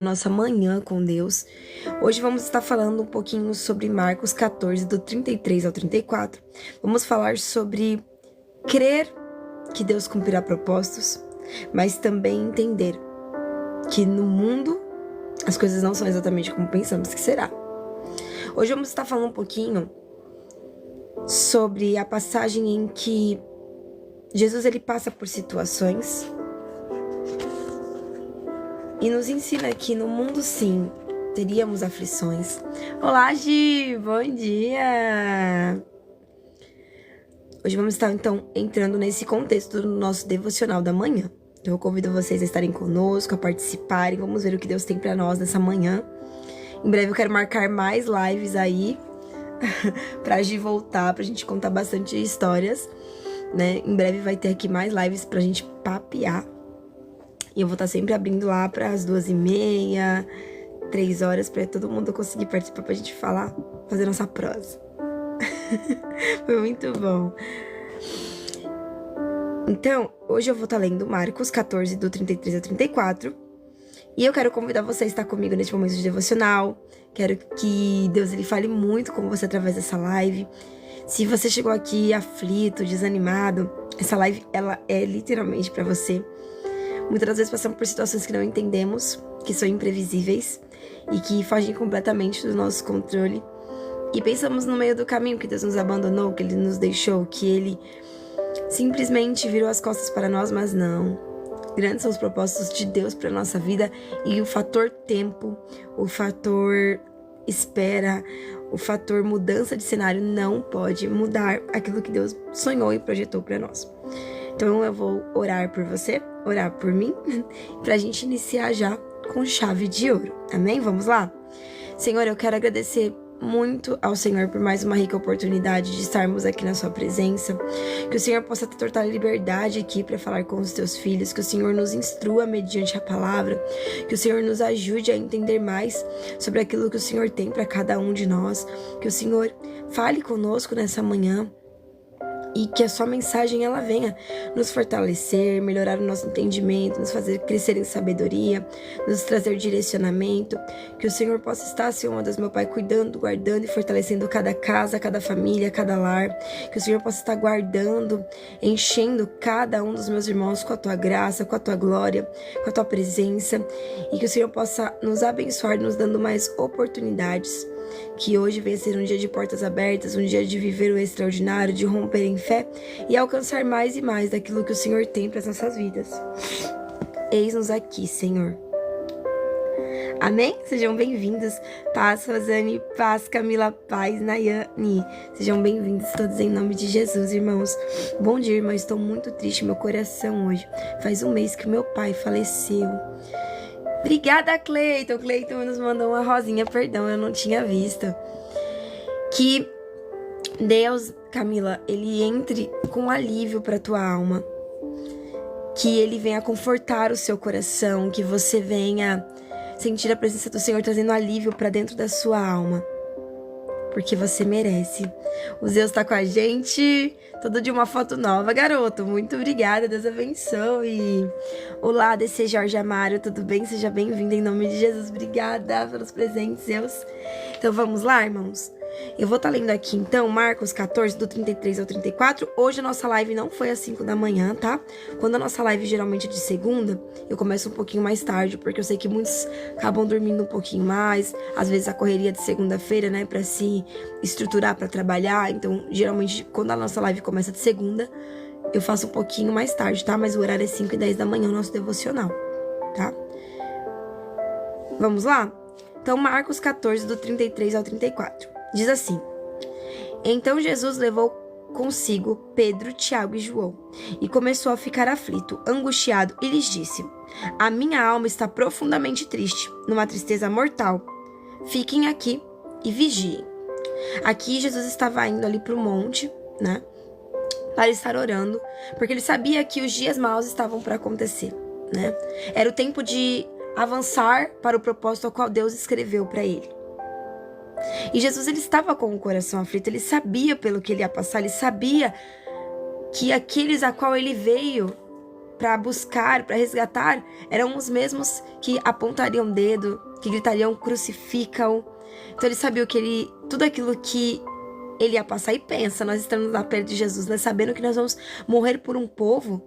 Nossa manhã com Deus. Hoje vamos estar falando um pouquinho sobre Marcos 14, do 33 ao 34. Vamos falar sobre crer que Deus cumprirá propósitos, mas também entender que no mundo as coisas não são exatamente como pensamos que será. Hoje vamos estar falando um pouquinho sobre a passagem em que Jesus ele passa por situações e nos ensina que no mundo, sim, teríamos aflições. Olá, Gi! Bom dia! Hoje vamos estar, então, entrando nesse contexto do nosso devocional da manhã. Então, eu convido vocês a estarem conosco, a participarem. Vamos ver o que Deus tem pra nós nessa manhã. Em breve eu quero marcar mais lives aí, pra Gi voltar, pra gente contar bastante histórias, né? Em breve vai ter aqui mais lives pra gente papear. E eu vou estar sempre abrindo lá para as 2h30, 3 horas, para todo mundo conseguir participar, pra gente falar, fazer nossa prosa. Foi muito bom. Então, hoje eu vou estar lendo Marcos 14, do 33 ao 34. E eu quero convidar você a estar comigo neste momento de devocional. Quero que Deus ele fale muito com você através dessa live. Se você chegou aqui aflito, desanimado, essa live ela é literalmente para você. Muitas das vezes passamos por situações que não entendemos, que são imprevisíveis e que fogem completamente do nosso controle. E pensamos no meio do caminho que Deus nos abandonou, que Ele nos deixou, que Ele simplesmente virou as costas para nós, mas não. Grandes são os propósitos de Deus para a nossa vida e o fator tempo, o fator espera, o fator mudança de cenário não pode mudar aquilo que Deus sonhou e projetou para nós. Então eu vou orar por você, orar por mim, pra gente iniciar já com chave de ouro. Amém? Vamos lá? Senhor, eu quero agradecer muito ao Senhor por mais uma rica oportunidade de estarmos aqui na sua presença. Que o Senhor possa ter total liberdade aqui para falar com os teus filhos. Que o Senhor nos instrua mediante a palavra. Que o Senhor nos ajude a entender mais sobre aquilo que o Senhor tem para cada um de nós. Que o Senhor fale conosco nessa manhã. E que a sua mensagem ela venha nos fortalecer, melhorar o nosso entendimento, nos fazer crescer em sabedoria, nos trazer direcionamento. Que o Senhor possa estar, Senhor, meu Deus, meu Pai, cuidando, guardando e fortalecendo cada casa, cada família, cada lar. Que o Senhor possa estar guardando, enchendo cada um dos meus irmãos com a tua graça, com a tua glória, com a tua presença. E que o Senhor possa nos abençoar, nos dando mais oportunidades. Que hoje venha ser um dia de portas abertas, um dia de viver o extraordinário, de romper em fé e alcançar mais e mais daquilo que o Senhor tem para as nossas vidas. Eis-nos aqui, Senhor. Amém? Sejam bem-vindos. Paz, Rosane, paz, Camila, paz, Nayane. Sejam bem-vindos todos em nome de Jesus, irmãos. Bom dia, irmãos. Estou muito triste, meu coração hoje. Faz um mês que meu pai faleceu. Obrigada, Cleiton. Cleiton nos mandou uma rosinha, perdão, eu não tinha visto. Que Deus, Camila, ele entre com alívio para tua alma. Que ele venha confortar o seu coração, que você venha sentir a presença do Senhor trazendo alívio para dentro da sua alma. Porque você merece. O Deus tá com a gente. Todo dia uma foto nova, garoto. Muito obrigada, Deus abençoe. Olá, DC Jorge Amário, tudo bem? Seja bem-vindo em nome de Jesus. Obrigada pelos presentes, Deus. Então vamos lá, irmãos? Eu vou estar lendo aqui, então, Marcos 14, do 33 ao 34. Hoje a nossa live não foi às 5 da manhã, tá? Quando a nossa live geralmente é de segunda, eu começo um pouquinho mais tarde, porque eu sei que muitos acabam dormindo um pouquinho mais. Às vezes a correria de segunda-feira, né, pra se estruturar, pra trabalhar. Então, geralmente, quando a nossa live começa de segunda, eu faço um pouquinho mais tarde, tá? Mas o horário é 5h10 da manhã, o nosso devocional, tá? Vamos lá? Então, Marcos 14, do 33 ao 34. Diz assim: Então Jesus levou consigo Pedro, Tiago e João, e começou a ficar aflito, angustiado, e lhes disse: A minha alma está profundamente triste, numa tristeza mortal. Fiquem aqui e vigiem. Aqui Jesus estava indo ali para o monte, né, para estar orando, porque ele sabia que os dias maus estavam para acontecer, né? Era o tempo de avançar para o propósito ao qual Deus escreveu para ele. E Jesus, ele estava com o coração aflito, ele sabia pelo que ele ia passar, ele sabia que aqueles a qual ele veio para buscar, para resgatar, eram os mesmos que apontariam o dedo, que gritariam crucifica-o. Então ele sabia tudo aquilo que ele ia passar. E pensa, nós estamos na pele de Jesus, né? Sabendo que nós vamos morrer por um povo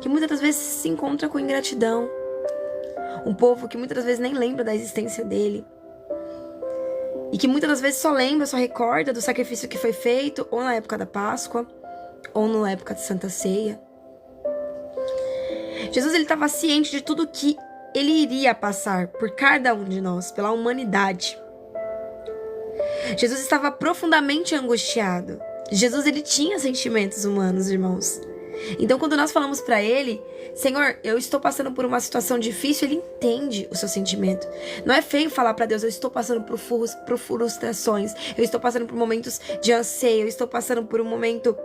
que muitas das vezes se encontra com ingratidão. Um povo que muitas das vezes nem lembra da existência dele. E que muitas das vezes só lembra, só recorda do sacrifício que foi feito, ou na época da Páscoa, ou na época de Santa Ceia. Jesus, ele estava ciente de tudo que ele iria passar por cada um de nós, pela humanidade. Jesus estava profundamente angustiado. Jesus, ele tinha sentimentos humanos, irmãos. Então, quando nós falamos para ele, Senhor, eu estou passando por uma situação difícil, ele entende o seu sentimento. Não é feio falar para Deus, eu estou passando por frustrações, eu estou passando por momentos de anseio, eu estou passando por um momento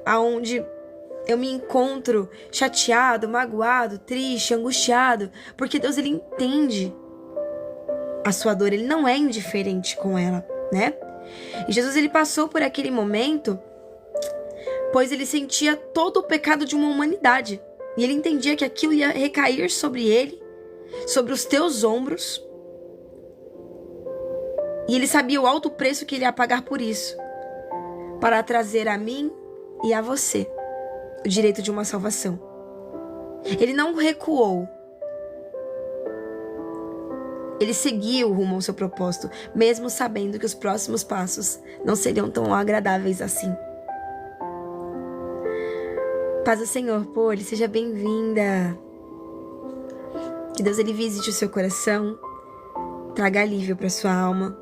onde eu me encontro chateado, magoado, triste, angustiado, porque Deus, ele entende a sua dor, ele não é indiferente com ela, né? E Jesus, ele passou por aquele momento, pois ele sentia todo o pecado de uma humanidade. E ele entendia que aquilo ia recair sobre ele, sobre os teus ombros. E ele sabia o alto preço que ele ia pagar por isso, para trazer a mim e a você o direito de uma salvação. Ele não recuou. Ele seguiu rumo ao seu propósito, mesmo sabendo que os próximos passos não seriam tão agradáveis assim. Paz do Senhor, Poli, seja bem-vinda. Que Deus, ele visite o seu coração, traga alívio para sua alma,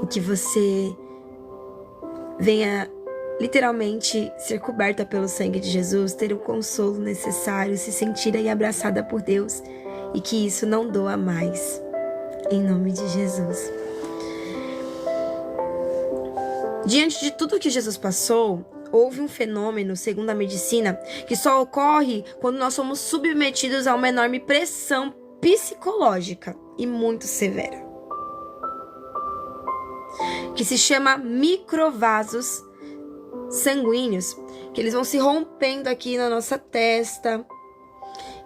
e que você venha literalmente ser coberta pelo sangue de Jesus, ter o consolo necessário, se sentir aí abraçada por Deus, e que isso não doa mais, em nome de Jesus. Diante de tudo que Jesus passou, houve um fenômeno, segundo a medicina, que só ocorre quando nós somos submetidos a uma enorme pressão psicológica e muito severa, que se chama microvasos sanguíneos, que eles vão se rompendo aqui na nossa testa,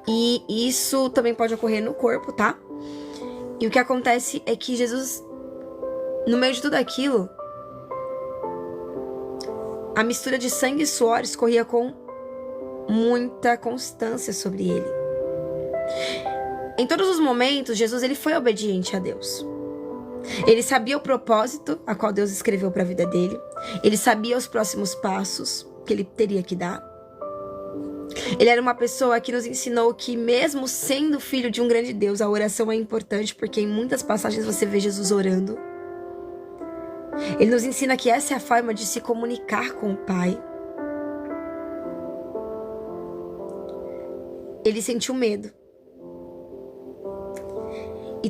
e isso também pode ocorrer no corpo, tá? E o que acontece é que Jesus, no meio de tudo aquilo, a mistura de sangue e suor escorria com muita constância sobre ele. Em todos os momentos, Jesus, ele foi obediente a Deus. Ele sabia o propósito a qual Deus escreveu para a vida dele. Ele sabia os próximos passos que ele teria que dar. Ele era uma pessoa que nos ensinou que, mesmo sendo filho de um grande Deus, a oração é importante, porque em muitas passagens você vê Jesus orando. Ele nos ensina que essa é a forma de se comunicar com o Pai. Ele sentiu medo. E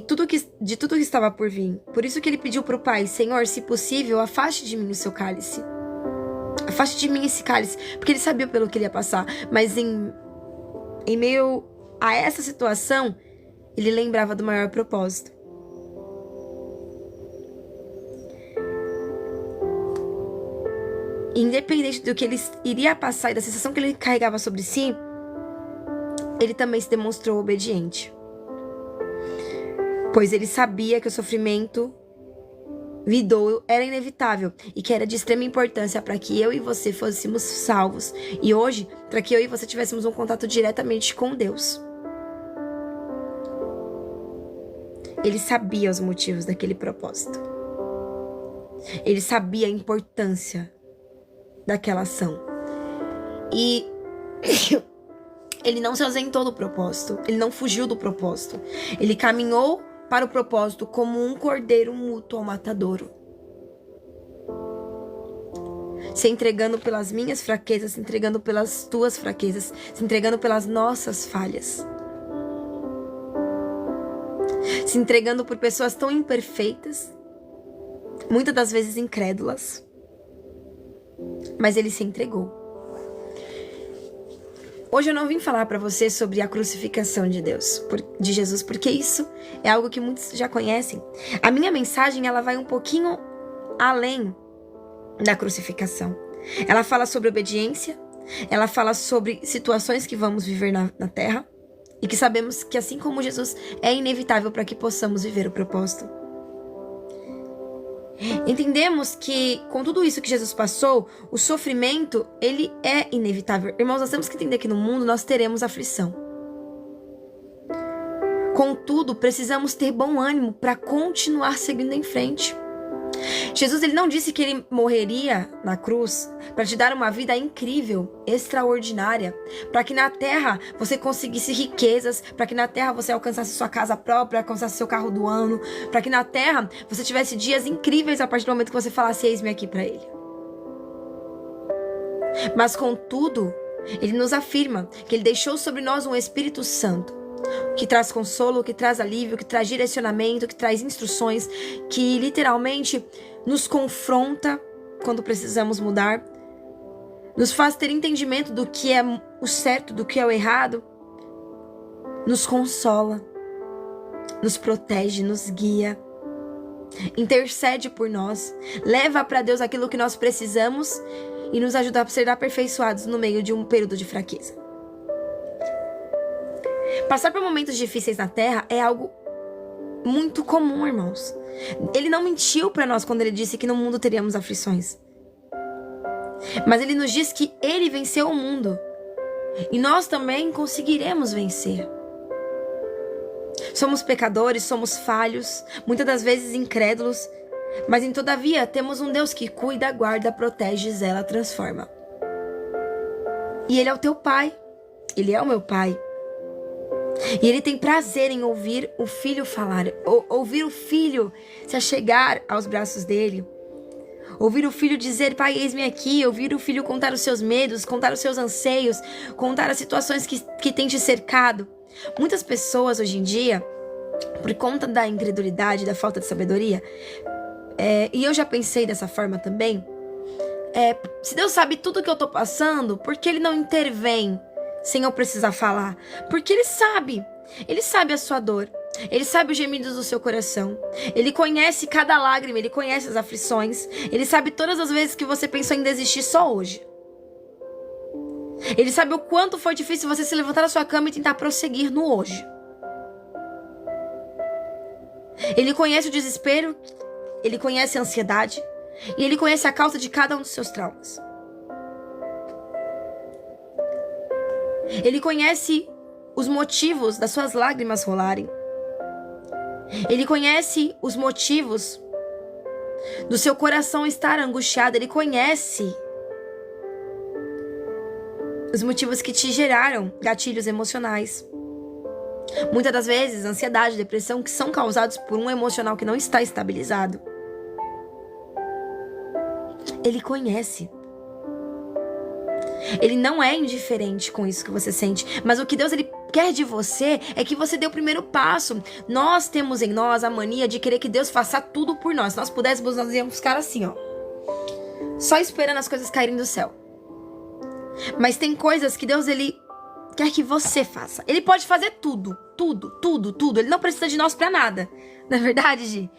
de tudo que estava por vir. Por isso que ele pediu para o Pai: Senhor, se possível, afaste de mim o seu cálice. Afaste de mim esse cálice. Porque ele sabia pelo que ele ia passar. Mas em meio a essa situação, ele lembrava do maior propósito. Independente do que ele iria passar e da sensação que ele carregava sobre si, ele também se demonstrou obediente. Pois ele sabia que o sofrimento vindouro era inevitável e que era de extrema importância para que eu e você fôssemos salvos. E hoje, para que eu e você tivéssemos um contato diretamente com Deus. Ele sabia os motivos daquele propósito. Ele sabia a importância daquela ação. E ele não se ausentou do propósito. Ele não fugiu do propósito. Ele caminhou para o propósito como um cordeiro mútuo ao matadouro, se entregando pelas minhas fraquezas, se entregando pelas tuas fraquezas, se entregando pelas nossas falhas, se entregando por pessoas tão imperfeitas, muitas das vezes incrédulas, mas ele se entregou. Hoje eu não vim falar para você sobre a crucificação de Jesus, porque isso é algo que muitos já conhecem. A minha mensagem, ela vai um pouquinho além da crucificação. Ela fala sobre obediência, Ela fala sobre situações que vamos viver na Terra e que sabemos que, assim como Jesus, é inevitável para que possamos viver o propósito. Entendemos que, com tudo isso que Jesus passou, o sofrimento, ele é inevitável. Irmãos, nós temos que entender que no mundo nós teremos aflição. Contudo, precisamos ter bom ânimo para continuar seguindo em frente. Jesus, ele não disse que ele morreria na cruz para te dar uma vida incrível, extraordinária, para que na terra você conseguisse riquezas, para que na terra você alcançasse sua casa própria, alcançasse seu carro do ano, para que na terra você tivesse dias incríveis a partir do momento que você falasse eis-me aqui para ele. Mas contudo, ele nos afirma que ele deixou sobre nós um Espírito Santo, que traz consolo, que traz alívio, que traz direcionamento, que traz instruções, que literalmente nos confronta quando precisamos mudar, nos faz ter entendimento do que é o certo, do que é o errado, nos consola, nos protege, nos guia, intercede por nós, leva para Deus aquilo que nós precisamos e nos ajuda a ser aperfeiçoados no meio de um período de fraqueza. Passar por momentos difíceis na Terra é algo muito comum, irmãos. Ele não mentiu para nós quando ele disse que no mundo teríamos aflições. Mas ele nos diz que ele venceu o mundo. E nós também conseguiremos vencer. Somos pecadores, somos falhos, muitas das vezes incrédulos. Mas, todavia, temos um Deus que cuida, guarda, protege, zela, transforma. E ele é o teu Pai. Ele é o meu Pai. E ele tem prazer em ouvir o filho falar, ouvir o filho se achegar aos braços dele, ouvir o filho dizer, pai, eis-me aqui, ouvir o filho contar os seus medos, contar os seus anseios, contar as situações que tem te cercado. Muitas pessoas hoje em dia, por conta da incredulidade, da falta de sabedoria, e eu já pensei dessa forma também, se Deus sabe tudo que eu tô passando, por que ele não intervém sem eu precisar falar? Porque ele sabe a sua dor, ele sabe os gemidos do seu coração, ele conhece cada lágrima, ele conhece as aflições, ele sabe todas as vezes que você pensou em desistir só hoje. Ele sabe o quanto foi difícil você se levantar da sua cama e tentar prosseguir no hoje. Ele conhece o desespero, ele conhece a ansiedade e ele conhece a causa de cada um dos seus traumas. Ele conhece os motivos das suas lágrimas rolarem. Ele conhece os motivos do seu coração estar angustiado. Ele conhece os motivos que te geraram gatilhos emocionais. Muitas das vezes, ansiedade, depressão, que são causados por um emocional que não está estabilizado. Ele conhece. Ele não é indiferente com isso que você sente. Mas o que Deus ele quer de você é que você dê o primeiro passo. Nós temos em nós a mania de querer que Deus faça tudo por nós. Se nós pudéssemos, nós íamos ficar assim, ó, só esperando as coisas caírem do céu. Mas tem coisas que Deus ele quer que você faça. Ele pode fazer tudo. Ele não precisa de nós pra nada. Não é verdade, Gi?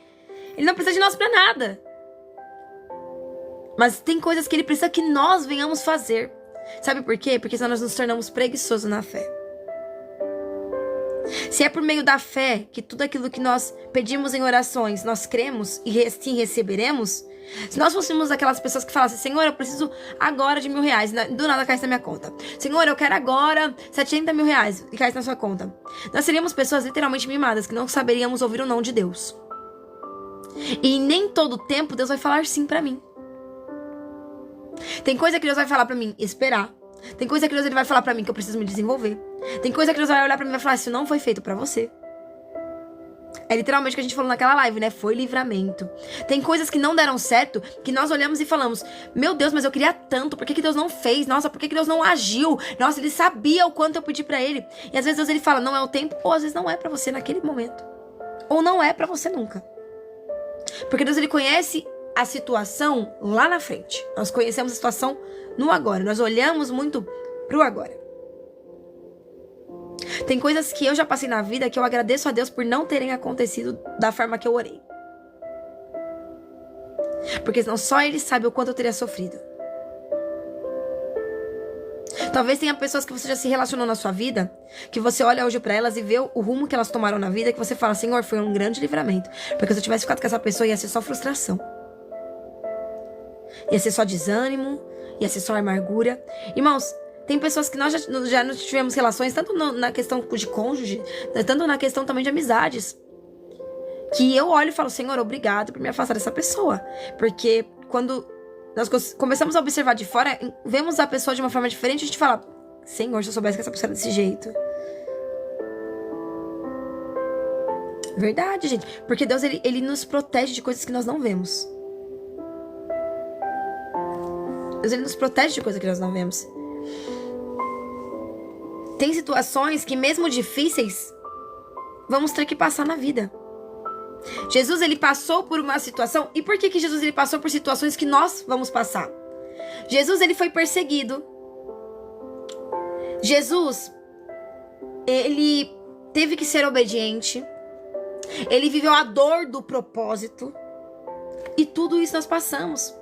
Ele não precisa de nós pra nada. Mas tem coisas que ele precisa que nós venhamos fazer. Sabe por quê? Porque senão nós nos tornamos preguiçosos na fé. Se é por meio da fé que tudo aquilo que nós pedimos em orações, nós cremos e assim receberemos. Se nós fôssemos aquelas pessoas que falassem, Senhor, eu preciso agora de R$1.000, do nada cai na minha conta. Senhor, eu quero agora 70 mil reais e cai na sua conta. Nós seríamos pessoas literalmente mimadas, que não saberíamos ouvir o não de Deus. E nem todo tempo Deus vai falar sim pra mim. Tem coisa que Deus vai falar pra mim, esperar. Tem coisa que Deus ele vai falar pra mim que eu preciso me desenvolver. Tem coisa que Deus vai olhar pra mim e vai falar, isso não foi feito pra você. É literalmente o que a gente falou naquela live, né? Foi livramento. Tem coisas que não deram certo, que nós olhamos e falamos, meu Deus, mas eu queria tanto, por que Deus não fez? Nossa, por que Deus não agiu? Nossa, ele sabia o quanto eu pedi pra ele. E às vezes Deus ele fala, não é o tempo, ou às vezes não é pra você naquele momento. Ou não é pra você nunca. Porque Deus ele conhece a situação lá na frente. Nós conhecemos a situação no agora. Nós olhamos muito pro agora. Tem coisas que eu já passei na vida que eu agradeço a Deus por não terem acontecido da forma que eu orei. Porque senão só Ele sabe o quanto eu teria sofrido. Talvez tenha pessoas que você já se relacionou na sua vida, que você olha hoje pra elas e vê o rumo que elas tomaram na vida, que você fala, Senhor, foi um grande livramento. Porque se eu tivesse ficado com essa pessoa, ia ser só frustração. Ia ser só desânimo, ia ser só amargura. Irmãos, tem pessoas que nós já não tivemos relações, tanto na questão de cônjuge, tanto na questão também de amizades, que eu olho e falo, Senhor, obrigado por me afastar dessa pessoa. Porque quando nós começamos a observar de fora, vemos a pessoa de uma forma diferente, a gente fala, Senhor, se eu soubesse que essa pessoa era desse jeito. Verdade, gente. Porque Deus, ele nos protege de coisas que nós não vemos. Deus, ele nos protege de coisas que nós não vemos. Tem situações que, mesmo difíceis, vamos ter que passar na vida. Jesus, ele passou por uma situação. E por que Jesus, ele passou por situações que nós vamos passar? Jesus, ele foi perseguido. Jesus, ele teve que ser obediente. Ele viveu a dor do propósito. E tudo isso nós passamos.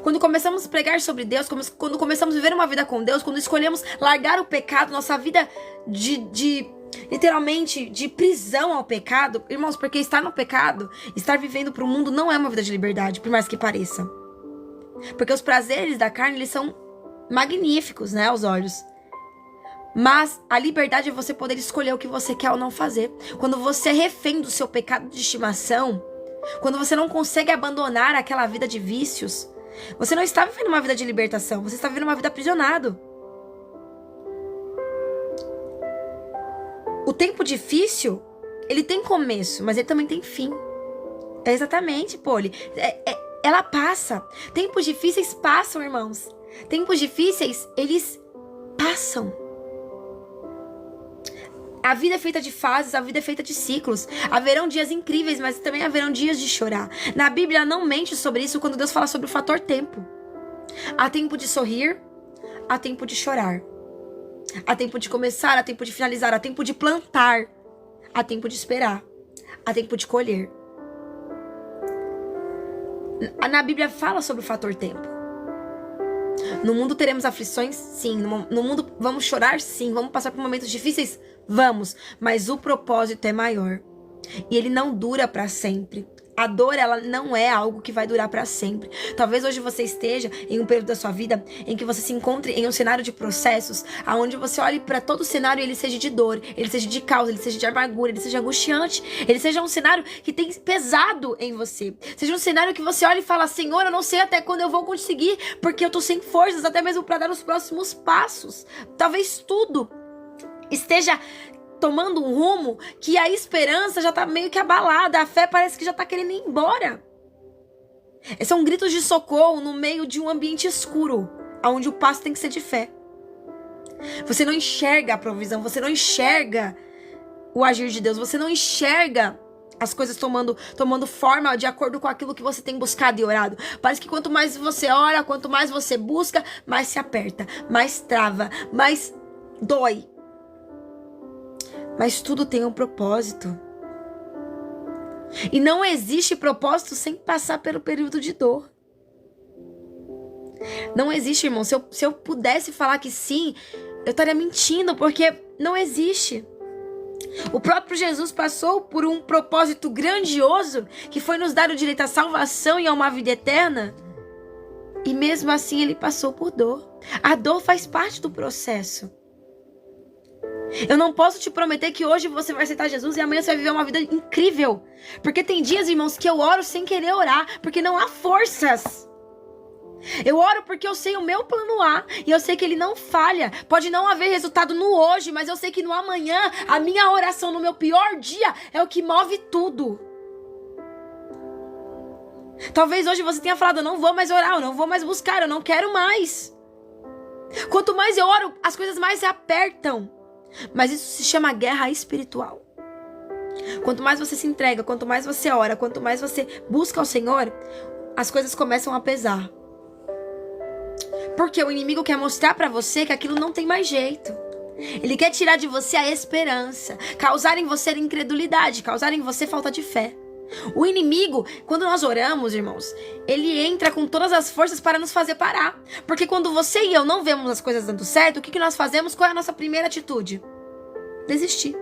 Quando começamos a pregar sobre Deus, quando começamos a viver uma vida com Deus, quando escolhemos largar o pecado, nossa vida literalmente de prisão ao pecado, irmãos, porque estar no pecado, estar vivendo para o mundo não é uma vida de liberdade, por mais que pareça. Porque os prazeres da carne, eles são magníficos, né, aos olhos. Mas a liberdade é você poder escolher o que você quer ou não fazer. Quando você é refém do seu pecado de estimação, quando você não consegue abandonar aquela vida de vícios, você não está vivendo uma vida de libertação, você está vivendo uma vida aprisionado. O tempo difícil, ele tem começo, mas ele também tem fim. É exatamente, Poli. Ela passa. Tempos difíceis passam, irmãos. Tempos difíceis, eles passam. A vida é feita de fases, a vida é feita de ciclos. Haverão dias incríveis, mas também haverão dias de chorar. Na Bíblia não mente sobre isso quando Deus fala sobre o fator tempo. Há tempo de sorrir, há tempo de chorar. Há tempo de começar, há tempo de finalizar, há tempo de plantar, há tempo de esperar, há tempo de colher. Na Bíblia fala sobre o fator tempo. No mundo teremos aflições? Sim. No mundo vamos chorar? Sim. Vamos passar por momentos difíceis? Vamos. Mas o propósito é maior. E ele não dura para sempre. A dor, ela não é algo que vai durar para sempre. Talvez hoje você esteja em um período da sua vida em que você se encontre em um cenário de processos, onde você olhe para todo o cenário e ele seja de dor, ele seja de causa, ele seja de amargura, ele seja angustiante, ele seja um cenário que tem pesado em você. Seja um cenário que você olha e fala, Senhor, eu não sei até quando eu vou conseguir, porque eu tô sem forças até mesmo para dar os próximos passos. Talvez tudo esteja tomando um rumo que a esperança já tá meio que abalada, a fé parece que já tá querendo ir embora. São gritos de socorro no meio de um ambiente escuro, onde o passo tem que ser de fé. Você não enxerga a provisão, você não enxerga o agir de Deus, você não enxerga as coisas tomando forma de acordo com aquilo que você tem buscado e orado. Parece que quanto mais você ora, quanto mais você busca, mais se aperta, mais trava, mais dói. Mas tudo tem um propósito. E não existe propósito sem passar pelo período de dor. Não existe, irmão. Se eu pudesse falar que sim, eu estaria mentindo, porque não existe. O próprio Jesus passou por um propósito grandioso, que foi nos dar o direito à salvação e a uma vida eterna. E mesmo assim ele passou por dor. A dor faz parte do processo. Eu não posso te prometer que hoje você vai aceitar Jesus e amanhã você vai viver uma vida incrível. Porque tem dias, irmãos, que eu oro sem querer orar, porque não há forças. Eu oro porque eu sei o meu plano A e eu sei que ele não falha. Pode não haver resultado no hoje, mas eu sei que no amanhã, a minha oração no meu pior dia é o que move tudo. Talvez hoje você tenha falado, eu não vou mais orar, eu não vou mais buscar, eu não quero mais. Quanto mais eu oro, as coisas mais se apertam. Mas isso se chama guerra espiritual. Quanto mais você se entrega, quanto mais você ora, quanto mais você busca ao Senhor, as coisas começam a pesar. Porque o inimigo quer mostrar pra você que aquilo não tem mais jeito. Ele quer tirar de você a esperança, causar em você incredulidade, causar em você falta de fé. O inimigo, quando nós oramos, irmãos, ele entra com todas as forças para nos fazer parar. Porque quando você e eu não vemos as coisas dando certo, o que nós fazemos? Qual é a nossa primeira atitude? Desistir.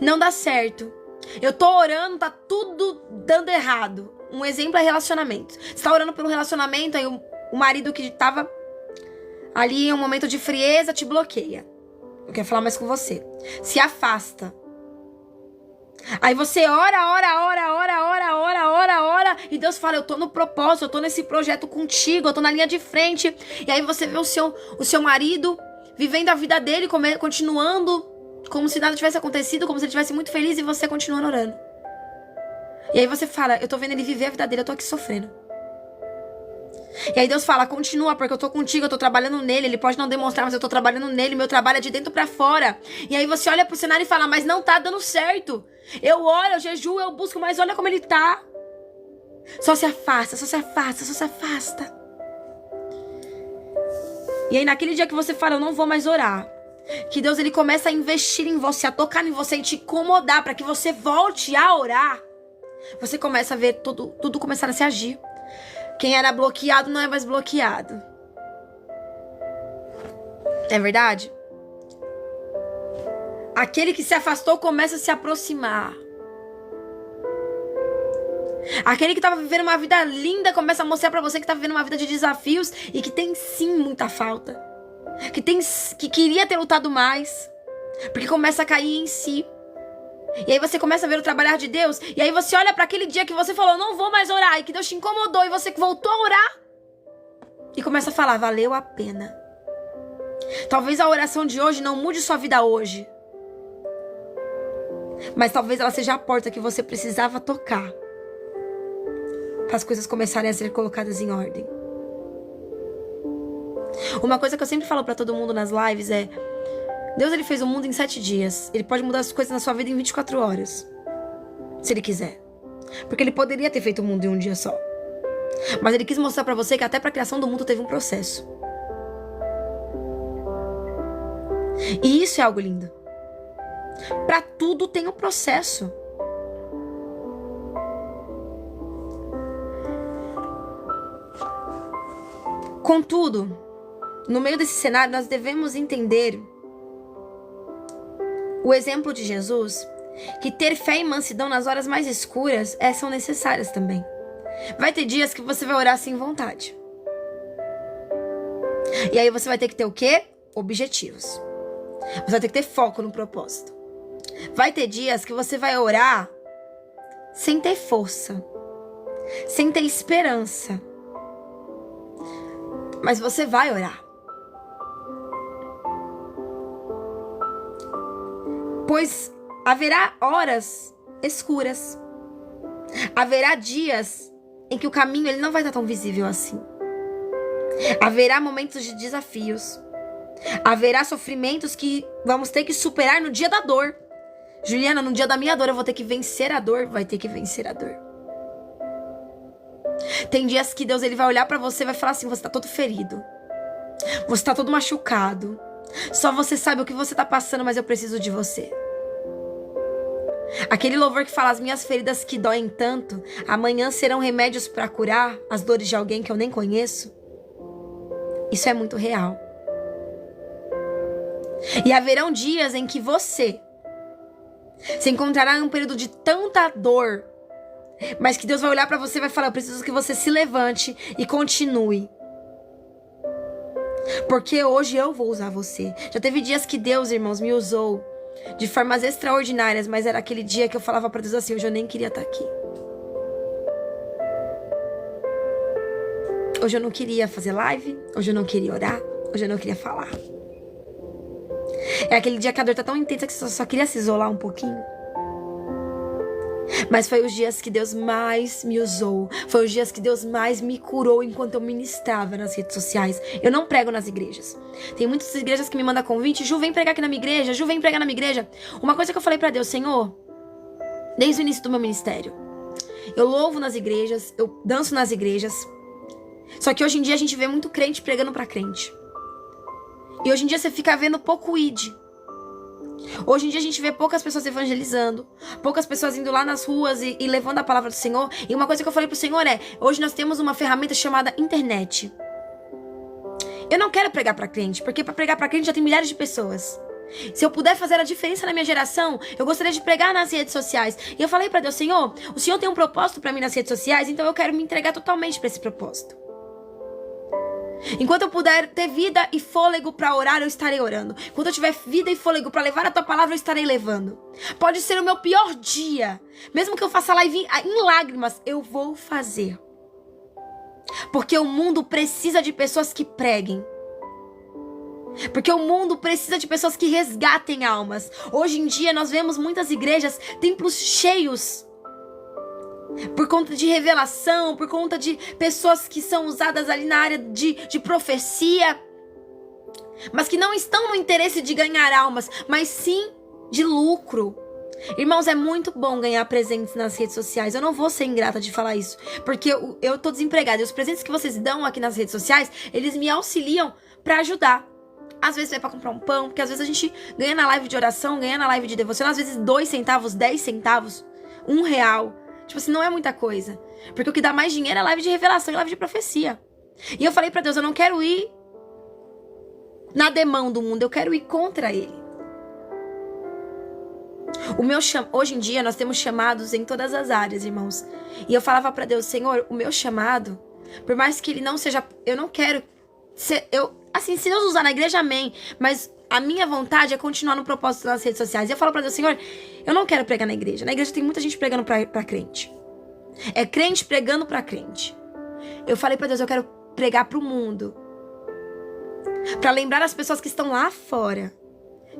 Não dá certo. Eu tô orando, tá tudo dando errado. Um exemplo é relacionamento. Você tá orando pelo relacionamento, aí o marido que tava ali em um momento de frieza te bloqueia. Não quer falar mais com você. Se afasta. Aí você ora, e Deus fala, eu tô no propósito, eu tô nesse projeto contigo, eu tô na linha de frente. E aí você vê o seu marido vivendo a vida dele, continuando como se nada tivesse acontecido, como se ele estivesse muito feliz, e você continuando orando. E aí você fala, eu tô vendo ele viver a vida dele, eu tô aqui sofrendo. E aí Deus fala, continua, porque eu tô contigo, eu tô trabalhando nele. Ele pode não demonstrar, mas eu tô trabalhando nele. Meu trabalho é de dentro pra fora. E aí você olha pro cenário e fala, mas não tá dando certo. Eu oro, eu jejuo, eu busco, mas olha como ele tá. Só se afasta, só se afasta, só se afasta. E aí naquele dia que você fala, eu não vou mais orar, que Deus ele começa a investir em você, a tocar em você e te incomodar para que você volte a orar. Você começa a ver tudo começar a se agir. Quem era bloqueado não é mais bloqueado. É verdade? Aquele que se afastou começa a se aproximar. Aquele que estava vivendo uma vida linda começa a mostrar pra você que tá vivendo uma vida de desafios e que tem sim muita falta. Que queria ter lutado mais. Porque começa a cair em si. E aí você começa a ver o trabalhar de Deus. E aí você olha para aquele dia que você falou, não vou mais orar, e que Deus te incomodou, e você voltou a orar. E começa a falar, valeu a pena. Talvez a oração de hoje não mude sua vida hoje. Mas talvez ela seja a porta que você precisava tocar para as coisas começarem a ser colocadas em ordem. Uma coisa que eu sempre falo para todo mundo nas lives é, Deus ele fez o mundo em 7 dias. Ele pode mudar as coisas na sua vida em 24 horas. Se ele quiser. Porque ele poderia ter feito o mundo em um dia só. Mas ele quis mostrar pra você que até pra criação do mundo teve um processo. E isso é algo lindo. Pra tudo tem um processo. Contudo, no meio desse cenário nós devemos entender o exemplo de Jesus, que ter fé e mansidão nas horas mais escuras são necessárias também. Vai ter dias que você vai orar sem vontade. E aí você vai ter que ter o quê? Objetivos. Você vai ter que ter foco no propósito. Vai ter dias que você vai orar sem ter força, sem ter esperança. Mas você vai orar. Pois haverá horas escuras. Haverá dias em que o caminho ele não vai estar tão visível assim. Haverá momentos de desafios. Haverá sofrimentos que vamos ter que superar no dia da dor. Juliana, no dia da minha dor eu vou ter que vencer a dor. Vai ter que vencer a dor. Tem dias que Deus ele vai olhar pra você e vai falar assim, você tá todo ferido. Você tá todo machucado. Só você sabe o que você tá passando, mas eu preciso de você. Aquele louvor que fala, as minhas feridas que doem tanto, amanhã serão remédios para curar as dores de alguém que eu nem conheço. Isso é muito real. E haverão dias em que você se encontrará em um período de tanta dor, mas que Deus vai olhar para você e vai falar, eu preciso que você se levante e continue. Porque hoje eu vou usar você. Já teve dias que Deus, irmãos, me usou de formas extraordinárias, mas era aquele dia que eu falava pra Deus assim, hoje eu nem queria estar aqui. Hoje eu não queria fazer live, hoje eu não queria orar, hoje eu não queria falar. É aquele dia que a dor tá tão intensa que você só queria se isolar um pouquinho. Mas foi os dias que Deus mais me usou. Foi os dias que Deus mais me curou enquanto eu ministrava nas redes sociais. Eu não prego nas igrejas. Tem muitas igrejas que me mandam convite. Ju, vem pregar aqui na minha igreja. Ju, vem pregar na minha igreja. Uma coisa que eu falei pra Deus, Senhor, desde o início do meu ministério, eu louvo nas igrejas, eu danço nas igrejas. Só que hoje em dia a gente vê muito crente pregando pra crente. E hoje em dia você fica vendo pouco id. Hoje em dia a gente vê poucas pessoas evangelizando, poucas pessoas indo lá nas ruas e levando a palavra do Senhor. E uma coisa que eu falei pro Senhor é, hoje nós temos uma ferramenta chamada internet. Eu não quero pregar pra crente, porque pra pregar pra crente já tem milhares de pessoas. Se eu puder fazer a diferença na minha geração, eu gostaria de pregar nas redes sociais. E eu falei pra Deus, Senhor, o Senhor tem um propósito pra mim nas redes sociais, então eu quero me entregar totalmente pra esse propósito. Enquanto eu puder ter vida e fôlego pra orar, eu estarei orando. Enquanto eu tiver vida e fôlego pra levar a tua palavra, eu estarei levando. Pode ser o meu pior dia. Mesmo que eu faça live em lágrimas, eu vou fazer. Porque o mundo precisa de pessoas que preguem. Porque o mundo precisa de pessoas que resgatem almas. Hoje em dia nós vemos muitas igrejas, templos cheios. Por conta de revelação, por conta de pessoas que são usadas ali na área de profecia. Mas que não estão no interesse de ganhar almas, mas sim de lucro. Irmãos, é muito bom ganhar presentes nas redes sociais. Eu não vou ser ingrata de falar isso, porque eu tô desempregada. E os presentes que vocês dão aqui nas redes sociais, eles me auxiliam pra ajudar. Às vezes é pra comprar um pão, porque às vezes a gente ganha na live de oração, ganha na live de devoção, às vezes 2 centavos, 10 centavos, R$1. Tipo assim, não é muita coisa. Porque o que dá mais dinheiro é live de revelação e live de profecia. E eu falei pra Deus, eu não quero ir na demão do mundo, eu quero ir contra ele. Hoje em dia nós temos chamados em todas as áreas, irmãos. E eu falava pra Deus, Senhor, o meu chamado, por mais que ele não seja, eu não quero ser, assim, se Deus usar na igreja, amém. Mas a minha vontade é continuar no propósito nas redes sociais. E eu falo pra Deus, Senhor, eu não quero pregar na igreja. Na igreja tem muita gente pregando pra crente. É crente pregando pra crente. Eu falei pra Deus, eu quero pregar pro mundo. Pra lembrar as pessoas que estão lá fora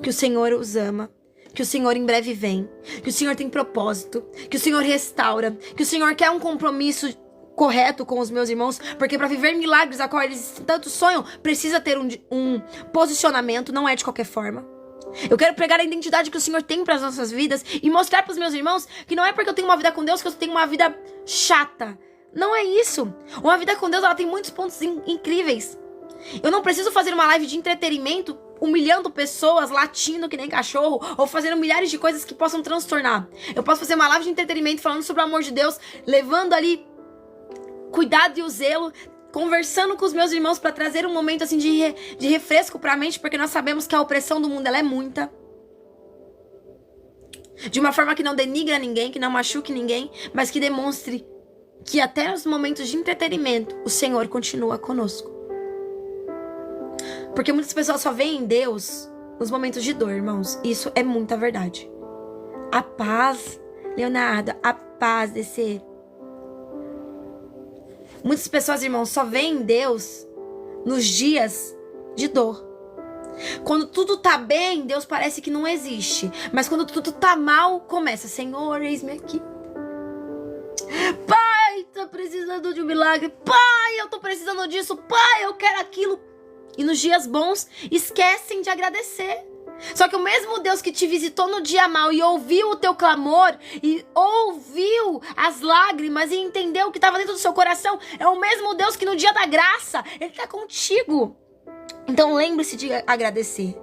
que o Senhor os ama. Que o Senhor em breve vem. Que o Senhor tem propósito. Que o Senhor restaura. Que o Senhor quer um compromisso correto com os meus irmãos, porque para viver milagres a qual eles tanto sonham, precisa ter um posicionamento, não é de qualquer forma. Eu quero pregar a identidade que o Senhor tem para as nossas vidas e mostrar para os meus irmãos que não é porque eu tenho uma vida com Deus que eu tenho uma vida chata. Não é isso. Uma vida com Deus, ela tem muitos pontos incríveis. Eu não preciso fazer uma live de entretenimento humilhando pessoas, latindo que nem cachorro, ou fazendo milhares de coisas que possam transtornar. Eu posso fazer uma live de entretenimento falando sobre o amor de Deus, levando ali cuidado e o zelo, conversando com os meus irmãos para trazer um momento assim de refresco para a mente, porque nós sabemos que a opressão do mundo ela é muita. De uma forma que não denigra ninguém, que não machuque ninguém, mas que demonstre que até nos momentos de entretenimento o Senhor continua conosco. Porque muitas pessoas só veem Deus nos momentos de dor, irmãos. Isso é muita verdade. A paz, Leonardo, a paz descer. Muitas pessoas, irmãos, só veem Deus nos dias de dor. Quando tudo tá bem, Deus parece que não existe. Mas quando tudo tá mal, começa. Senhor, eis-me aqui. Pai, tô precisando de um milagre. Pai, eu tô precisando disso. Pai, eu quero aquilo. E nos dias bons, esquecem de agradecer. Só que o mesmo Deus que te visitou no dia mau e ouviu o teu clamor, e ouviu as lágrimas e entendeu o que estava dentro do seu coração, é o mesmo Deus que no dia da graça, Ele está contigo. Então lembre-se de agradecer.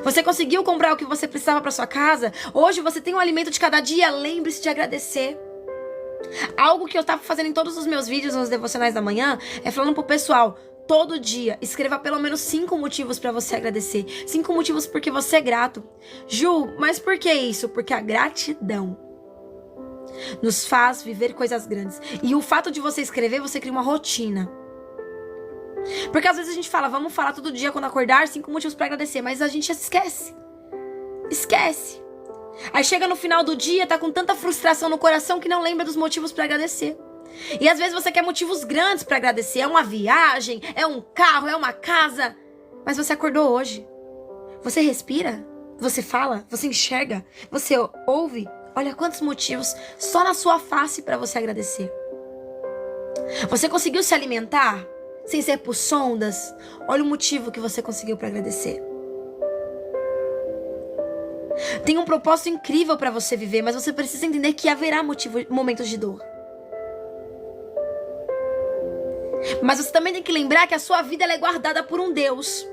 Você conseguiu comprar o que você precisava para sua casa? Hoje você tem um alimento de cada dia, lembre-se de agradecer. Algo que eu estava fazendo em todos os meus vídeos nos devocionais da manhã, é falando pro pessoal, todo dia, escreva pelo menos 5 motivos pra você agradecer. 5 motivos porque você é grato. Ju, mas por que isso? Porque a gratidão nos faz viver coisas grandes. E o fato de você escrever, você cria uma rotina. Porque às vezes a gente fala, vamos falar todo dia quando acordar, 5 motivos pra agradecer. Mas a gente esquece. Esquece. Aí chega no final do dia, tá com tanta frustração no coração que não lembra dos motivos pra agradecer. E às vezes você quer motivos grandes para agradecer. É uma viagem, é um carro, é uma casa. Mas você acordou hoje. Você respira, você fala, você enxerga, você ouve. Olha quantos motivos só na sua face para você agradecer. Você conseguiu se alimentar sem ser por sondas? Olha o motivo que você conseguiu para agradecer. Tem um propósito incrível para você viver, mas você precisa entender que haverá momentos de dor. Mas você também tem que lembrar que a sua vida ela é guardada por um Deus.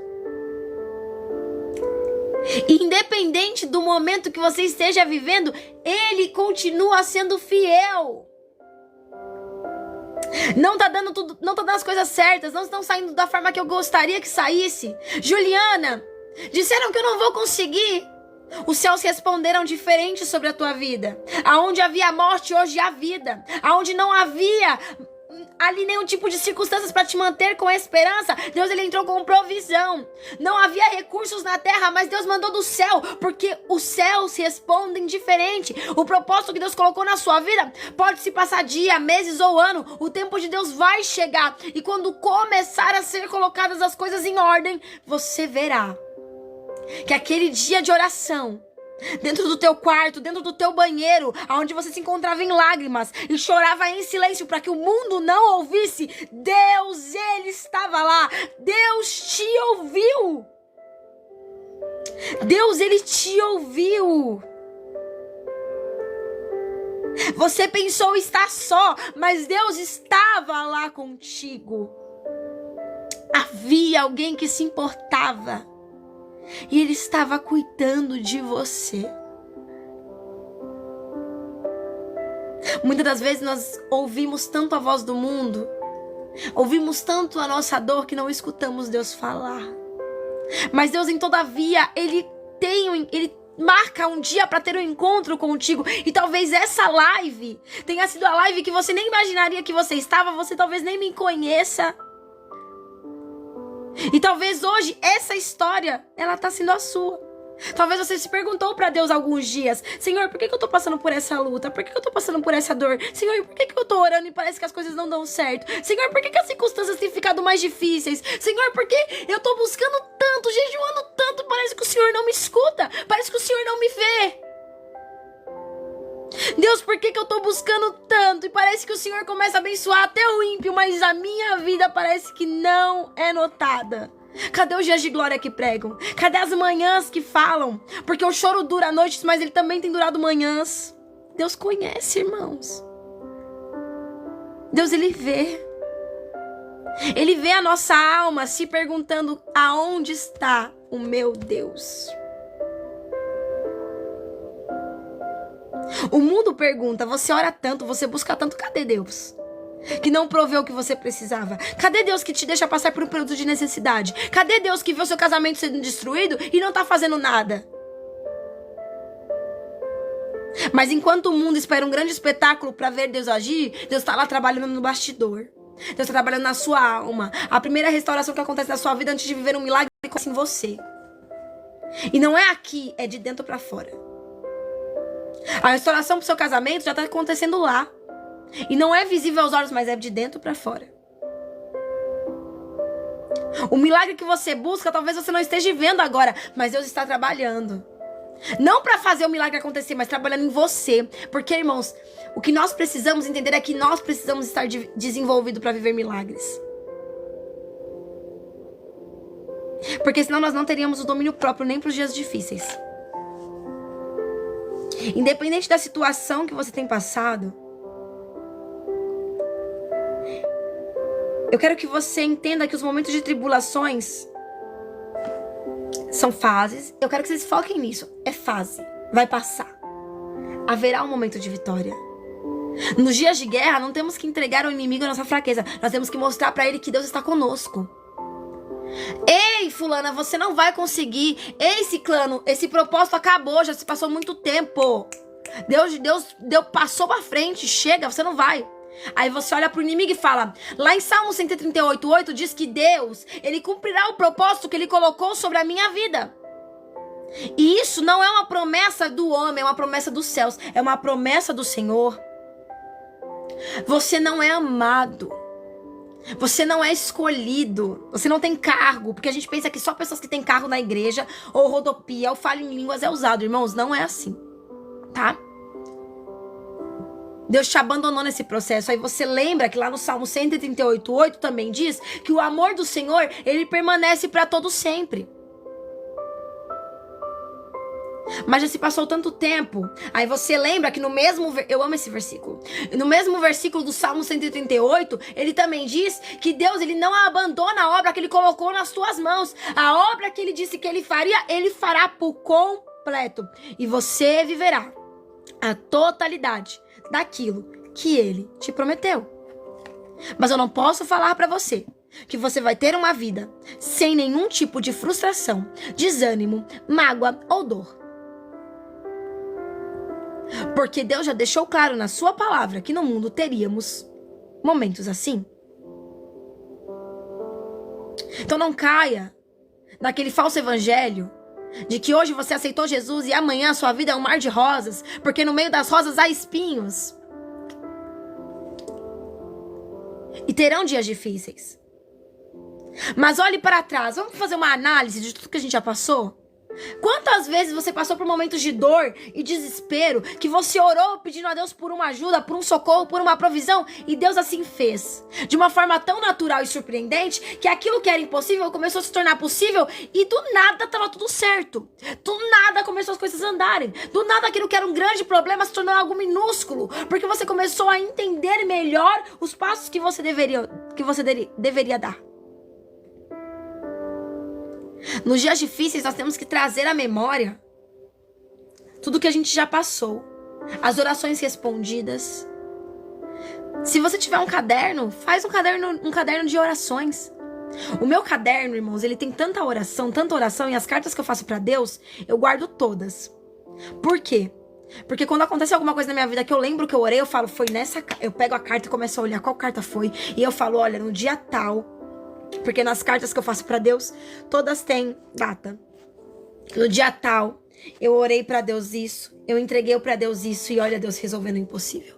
Independente do momento que você esteja vivendo, Ele continua sendo fiel. Não tá dando tudo, não tá dando as coisas certas, não estão saindo da forma que eu gostaria que saísse. Juliana, disseram que eu não vou conseguir. Os céus responderam diferente sobre a tua vida. Aonde havia morte, hoje há vida. Aonde não havia ali nenhum tipo de circunstâncias para te manter com esperança, Deus ele entrou com provisão. Não havia recursos na terra, mas Deus mandou do céu, porque os céus respondem diferente. O propósito que Deus colocou na sua vida pode se passar dia, meses ou ano. O tempo de Deus vai chegar, e quando começar a ser colocadas as coisas em ordem, você verá que aquele dia de oração, dentro do teu quarto, dentro do teu banheiro, onde você se encontrava em lágrimas e chorava em silêncio para que o mundo não ouvisse, Deus, ele estava lá. Deus te ouviu. Deus, ele te ouviu. Você pensou estar só, mas Deus estava lá contigo. Havia alguém que se importava. E Ele estava cuidando de você. Muitas das vezes nós ouvimos tanto a voz do mundo, ouvimos tanto a nossa dor que não escutamos Deus falar. Mas Deus, em todavia, Ele marca um dia para ter um encontro contigo. E talvez essa live tenha sido a live que você nem imaginaria que você estava. Você talvez nem me conheça. E talvez hoje essa história, ela tá sendo a sua. Talvez você se perguntou pra Deus alguns dias: Senhor, por que eu tô passando por essa luta? Por que eu tô passando por essa dor? Senhor, por que eu tô orando e parece que as coisas não dão certo? Senhor, por que as circunstâncias têm ficado mais difíceis? Senhor, por que eu tô buscando tanto, jejuando tanto, parece que o Senhor não me escuta? Parece que o Senhor não me vê. Deus, por que eu tô buscando tanto? E parece que o Senhor começa a abençoar até o ímpio, mas a minha vida parece que não é notada. Cadê os dias de glória que pregam? Cadê as manhãs que falam? Porque o choro dura noites, mas ele também tem durado manhãs. Deus conhece, irmãos. Deus, ele vê. Ele vê a nossa alma se perguntando: aonde está o meu Deus? O mundo pergunta: você ora tanto, você busca tanto, cadê Deus? Que não proveu o que você precisava? Cadê Deus que te deixa passar por um período de necessidade? Cadê Deus que vê o seu casamento sendo destruído e não tá fazendo nada? Mas enquanto o mundo espera um grande espetáculo para ver Deus agir, Deus tá lá trabalhando no bastidor. Deus tá trabalhando na sua alma. A primeira restauração que acontece na sua vida antes de viver um milagre acontece em você. E não é aqui, é de dentro para fora. A restauração pro seu casamento já tá acontecendo lá. E não é visível aos olhos, mas é de dentro para fora. O milagre que você busca, talvez você não esteja vendo agora, mas Deus está trabalhando. Não para fazer o milagre acontecer, mas trabalhando em você. Porque, irmãos, o que nós precisamos entender é que nós precisamos estar desenvolvidos para viver milagres. Porque senão nós não teríamos o domínio próprio nem para os dias difíceis. Independente da situação que você tem passado, eu quero que você entenda que os momentos de tribulações são fases. Eu quero que vocês foquem nisso. É fase. Vai passar. Haverá um momento de vitória. Nos dias de guerra, não temos que entregar ao inimigo a nossa fraqueza. Nós temos que mostrar para ele que Deus está conosco. Ei, fulana, você não vai conseguir. Ei, ciclano, esse propósito acabou. Já se passou muito tempo. Deus passou pra frente. Chega, você não vai. Aí você olha pro inimigo e fala: lá em Salmo 138:8 diz que Deus, ele cumprirá o propósito que ele colocou sobre a minha vida. E isso não é uma promessa do homem, é uma promessa dos céus, é uma promessa do Senhor. Você não é amado, você não é escolhido, você não tem cargo, porque a gente pensa que só pessoas que têm cargo na igreja, ou rodopia, ou fala em línguas é usado. Irmãos, não é assim, tá? Deus te abandonou nesse processo. Aí você lembra que lá no Salmo 138:8 também diz que o amor do Senhor, ele permanece para todo sempre. Mas já se passou tanto tempo. Aí você lembra que no mesmo... Eu amo esse versículo. No mesmo versículo do Salmo 138, ele também diz que Deus, ele não abandona a obra que ele colocou nas tuas mãos. A obra que ele disse que ele faria, ele fará por completo. E você viverá a totalidade daquilo que ele te prometeu. Mas eu não posso falar pra você que você vai ter uma vida sem nenhum tipo de frustração, desânimo, mágoa ou dor. Porque Deus já deixou claro na sua palavra que no mundo teríamos momentos assim. Então não caia naquele falso evangelho de que hoje você aceitou Jesus e amanhã a sua vida é um mar de rosas, porque no meio das rosas há espinhos. E terão dias difíceis. Mas olhe para trás, vamos fazer uma análise de tudo que a gente já passou? Quantas vezes você passou por momentos de dor e desespero, que você orou pedindo a Deus por uma ajuda, por um socorro, por uma provisão, e Deus assim fez, de uma forma tão natural e surpreendente, que aquilo que era impossível começou a se tornar possível, e do nada estava tudo certo. Do nada começou as coisas a andarem. Do nada aquilo que era um grande problema se tornou algo minúsculo, porque você começou a entender melhor os passos que você deveria dar. Nos dias difíceis, nós temos que trazer à memória tudo que a gente já passou. As orações respondidas. Se você tiver um caderno, faz um caderno de orações. O meu caderno, irmãos, ele tem tanta oração, e as cartas que eu faço pra Deus, eu guardo todas. Por quê? Porque quando acontece alguma coisa na minha vida que eu lembro que eu orei, eu falo, foi nessa... Eu pego a carta e começo a olhar qual carta foi. E eu falo, olha, no dia tal... Porque nas cartas que eu faço pra Deus, todas têm data. No dia tal, eu orei pra Deus isso, eu entreguei pra Deus isso e olha Deus resolvendo o impossível.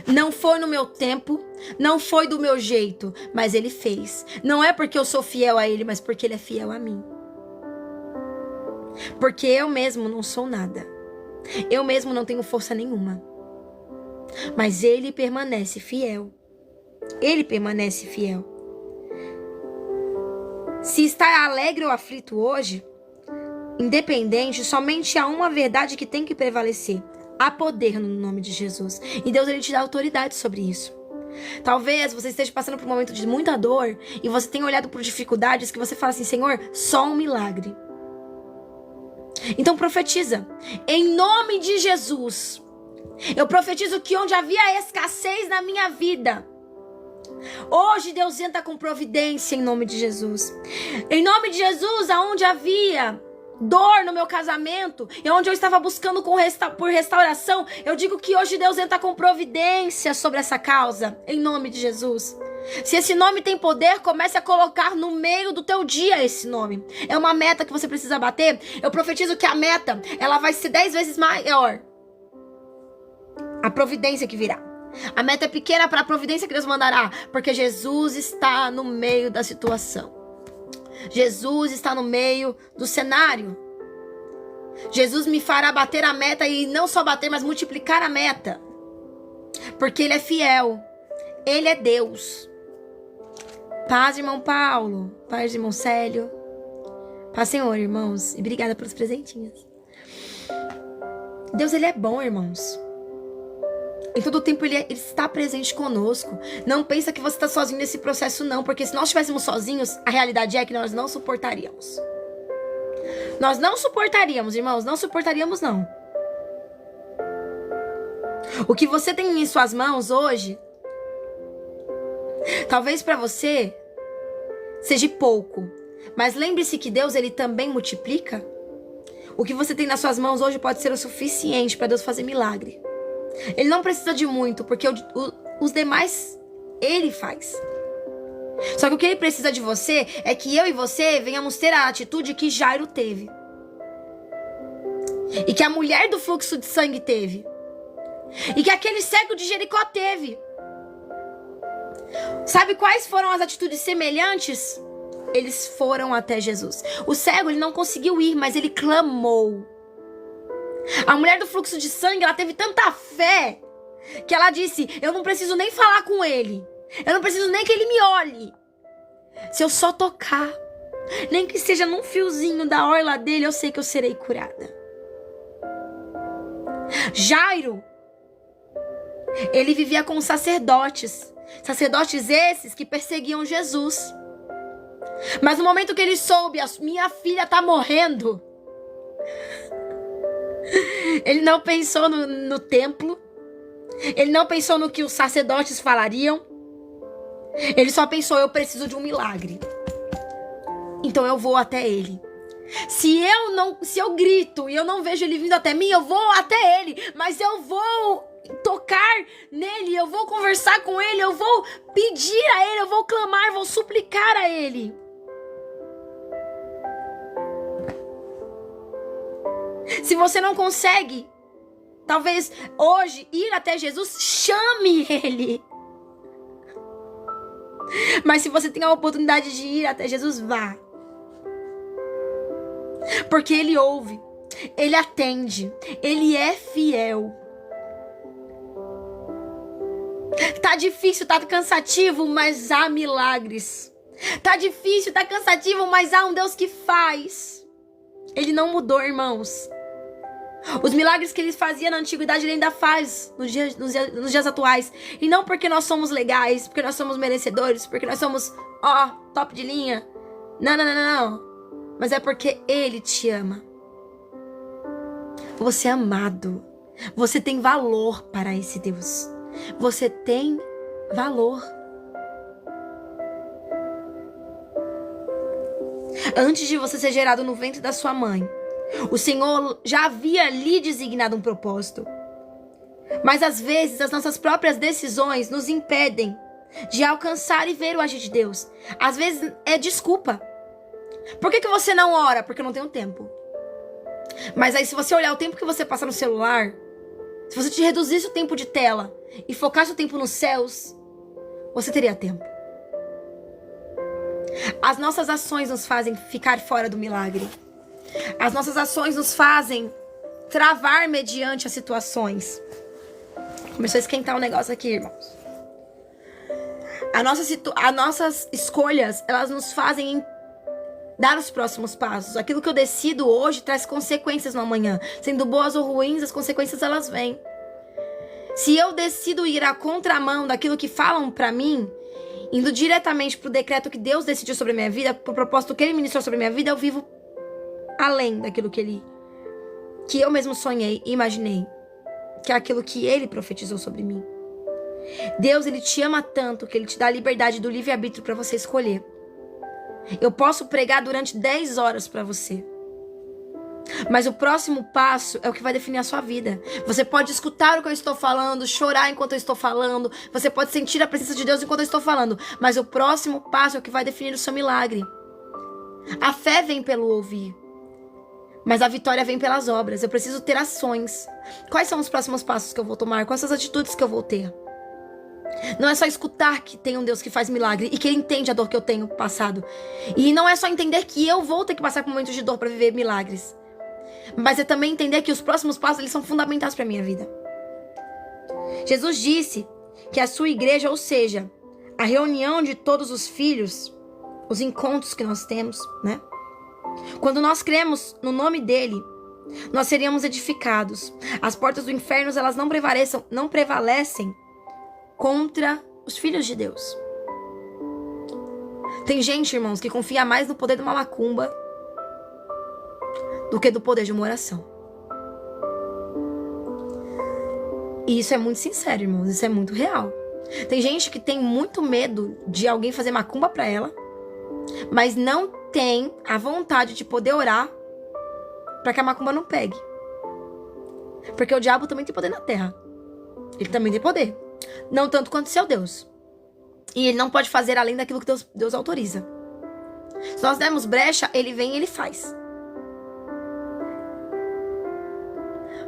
Não foi no meu tempo, não foi do meu jeito, mas Ele fez. Não é porque eu sou fiel a Ele, mas porque Ele é fiel a mim. Porque eu mesmo não sou nada. Eu mesmo não tenho força nenhuma. Mas Ele permanece fiel. Ele permanece fiel. Se está alegre ou aflito hoje, independente, somente há uma verdade que tem que prevalecer. Há poder no nome de Jesus. E Deus, Ele te dá autoridade sobre isso. Talvez você esteja passando por um momento de muita dor e você tenha olhado por dificuldades que você fala assim, Senhor, só um milagre. Então profetiza. Em nome de Jesus, eu profetizo que onde havia escassez na minha vida, hoje Deus entra com providência em nome de Jesus. Em nome de Jesus, aonde havia dor no meu casamento, e onde eu estava buscando por restauração, eu digo que hoje Deus entra com providência sobre essa causa, em nome de Jesus. Se esse nome tem poder, comece a colocar no meio do teu dia esse nome. É uma meta que você precisa bater. Eu profetizo que a meta, ela vai ser 10 vezes maior. A providência que virá. A meta é pequena para a providência que Deus mandará, porque Jesus está no meio da situação. Jesus está no meio do cenário. Jesus me fará bater a meta e não só bater, mas multiplicar a meta. Porque Ele é fiel. Ele é Deus. Paz, irmão Paulo. Paz, irmão Célio. Paz, Senhor, irmãos. E obrigada pelos presentinhos. Deus, Ele é bom, irmãos. Em todo o tempo ele está presente conosco. Não pensa que você está sozinho nesse processo, não. Porque se nós estivéssemos sozinhos, a realidade é que nós não suportaríamos. Nós não suportaríamos, irmãos. Não suportaríamos, não. O que você tem em suas mãos hoje, talvez para você seja pouco. Mas lembre-se que Deus, Ele também multiplica. O que você tem nas suas mãos hoje pode ser o suficiente para Deus fazer milagre. Ele não precisa de muito, porque os demais, Ele faz. Só que o que Ele precisa de você é que eu e você venhamos ter a atitude que Jairo teve. E que a mulher do fluxo de sangue teve. E que aquele cego de Jericó teve. Sabe quais foram as atitudes semelhantes? Eles foram até Jesus. O cego, ele não conseguiu ir, mas ele clamou. A mulher do fluxo de sangue, ela teve tanta fé que ela disse, eu não preciso nem falar com ele. Eu não preciso nem que ele me olhe. Se eu só tocar, nem que seja num fiozinho da orla dele, eu sei que eu serei curada. Jairo, ele vivia com sacerdotes. Sacerdotes esses que perseguiam Jesus. Mas no momento que ele soube, minha filha tá morrendo, ele não pensou no templo. Ele não pensou no que os sacerdotes falariam. Ele só pensou, eu preciso de um milagre. Então eu vou até ele. Se eu grito e eu não vejo ele vindo até mim, eu vou até ele. Mas eu vou tocar nele, eu vou conversar com ele, eu vou pedir a ele, eu vou clamar, vou suplicar a ele. Se você não consegue, talvez hoje, ir até Jesus, chame ele. Mas se você tem a oportunidade de ir até Jesus, vá. Porque ele ouve, ele atende, ele é fiel. Tá difícil, tá cansativo, mas há milagres. Tá difícil, tá cansativo, mas há um Deus que faz. Ele não mudou, irmãos. Os milagres que ele fazia na antiguidade, ele ainda faz nos dias atuais. E não porque nós somos legais, porque nós somos merecedores, porque nós somos, top de linha. Não. Mas é porque ele te ama. Você é amado. Você tem valor para esse Deus. Você tem valor. Antes de você ser gerado no ventre da sua mãe, o Senhor já havia lhe designado um propósito. Mas às vezes as nossas próprias decisões nos impedem de alcançar e ver o agir de Deus. Às vezes é desculpa. Por que você não ora? Porque eu não tenho tempo. Mas aí se você olhar o tempo que você passa no celular, se você te reduzisse o tempo de tela e focasse o tempo nos céus, você teria tempo. As nossas ações nos fazem ficar fora do milagre. As nossas ações nos fazem travar mediante as situações. Começou a esquentar o negócio aqui, irmãos. As nossas escolhas, elas nos fazem dar os próximos passos. Aquilo que eu decido hoje traz consequências no amanhã. Sendo boas ou ruins, as consequências elas vêm. Se eu decido ir à contramão daquilo que falam pra mim, indo diretamente pro decreto que Deus decidiu sobre a minha vida, pro propósito que Ele ministrou sobre a minha vida, eu vivo além daquilo que eu mesmo sonhei e imaginei, que é aquilo que Ele profetizou sobre mim. Deus, Ele te ama tanto que Ele te dá a liberdade do livre-arbítrio para você escolher. Eu posso pregar durante 10 horas para você, mas o próximo passo é o que vai definir a sua vida. Você pode escutar o que eu estou falando, chorar enquanto eu estou falando, você pode sentir a presença de Deus enquanto eu estou falando, mas o próximo passo é o que vai definir o seu milagre. A fé vem pelo ouvir, mas a vitória vem pelas obras. Eu preciso ter ações. Quais são os próximos passos que eu vou tomar? Quais são as atitudes que eu vou ter? Não é só escutar que tem um Deus que faz milagre e que Ele entende a dor que eu tenho passado. E não é só entender que eu vou ter que passar por momentos de dor para viver milagres, mas é também entender que os próximos passos eles são fundamentais para a minha vida. Jesus disse que a sua igreja, ou seja, a reunião de todos os filhos, os encontros que nós temos, né? Quando nós cremos no nome dele, nós seríamos edificados. As portas do inferno, elas não prevalecem contra os filhos de Deus. Tem gente, irmãos, que confia mais no poder de uma macumba do que do poder de uma oração. E isso é muito sincero, irmãos. Isso é muito real. Tem gente que tem muito medo de alguém fazer macumba pra ela, mas não tem a vontade de poder orar pra que a macumba não pegue. Porque o diabo também tem poder na terra. Ele também tem poder. Não tanto quanto seu Deus. E ele não pode fazer além daquilo que Deus autoriza. Se nós dermos brecha, ele vem e ele faz.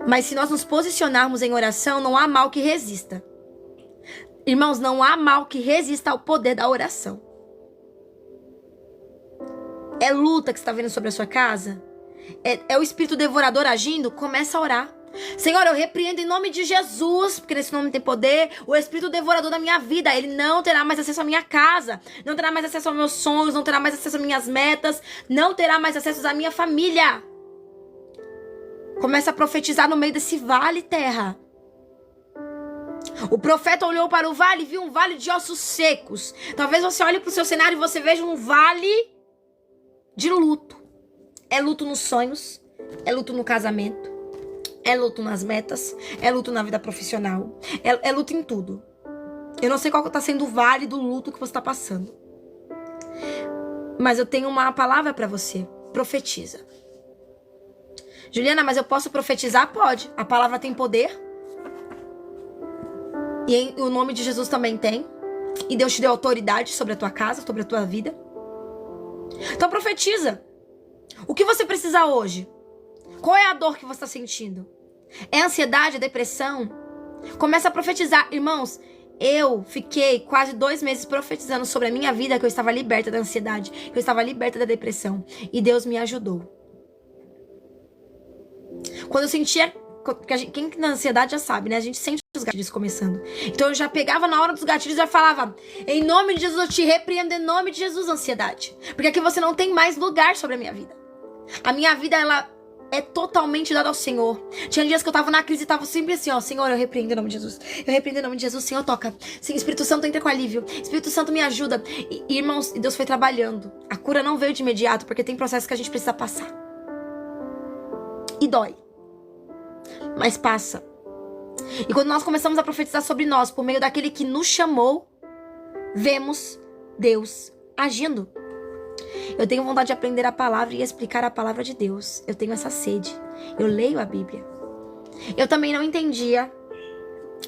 Mas se nós nos posicionarmos em oração, não há mal que resista. Irmãos, não há mal que resista ao poder da oração. É luta que você está vendo sobre a sua casa? É o espírito devorador agindo? Começa a orar. Senhor, eu repreendo em nome de Jesus, porque nesse nome tem poder, o espírito devorador da minha vida. Ele não terá mais acesso à minha casa, não terá mais acesso aos meus sonhos, não terá mais acesso às minhas metas, não terá mais acesso à minha família. Começa a profetizar no meio desse vale, terra. O profeta olhou para o vale e viu um vale de ossos secos. Talvez você olhe para o seu cenário e você veja um vale de luto. É luto nos sonhos, é luto no casamento, é luto nas metas, é luto na vida profissional, é luto em tudo. Eu não sei qual está sendo o vale do luto que você está passando. Mas eu tenho uma palavra para você. Profetiza. Juliana, mas eu posso profetizar? Pode. A palavra tem poder. E o nome de Jesus também tem. E Deus te deu autoridade sobre a tua casa, sobre a tua vida. Então profetiza. O que você precisa hoje? Qual é a dor que você está sentindo? É ansiedade, depressão? Começa a profetizar. Irmãos, eu fiquei quase 2 meses profetizando sobre a minha vida que eu estava liberta da ansiedade, que eu estava liberta da depressão. E Deus me ajudou. Quando eu sentia... Quem na ansiedade já sabe, né? A gente sente os gatilhos começando. Então eu já pegava na hora dos gatilhos e já falava: em nome de Jesus, eu te repreendo, em nome de Jesus, ansiedade. Porque aqui você não tem mais lugar sobre a minha vida. A minha vida, ela é totalmente dada ao Senhor. Tinha dias que eu tava na crise e tava sempre assim, ó: Senhor, eu repreendo em nome de Jesus. Eu repreendo em nome de Jesus. Senhor, toca. Sim, Espírito Santo, entra com alívio. Espírito Santo, me ajuda. E irmãos, Deus foi trabalhando. A cura não veio de imediato, porque tem processos que a gente precisa passar. E dói. Mas passa. E quando nós começamos a profetizar sobre nós, por meio daquele que nos chamou, vemos Deus agindo. Eu tenho vontade de aprender a palavra e explicar a palavra de Deus. Eu tenho essa sede. Eu leio a Bíblia. Eu também não entendia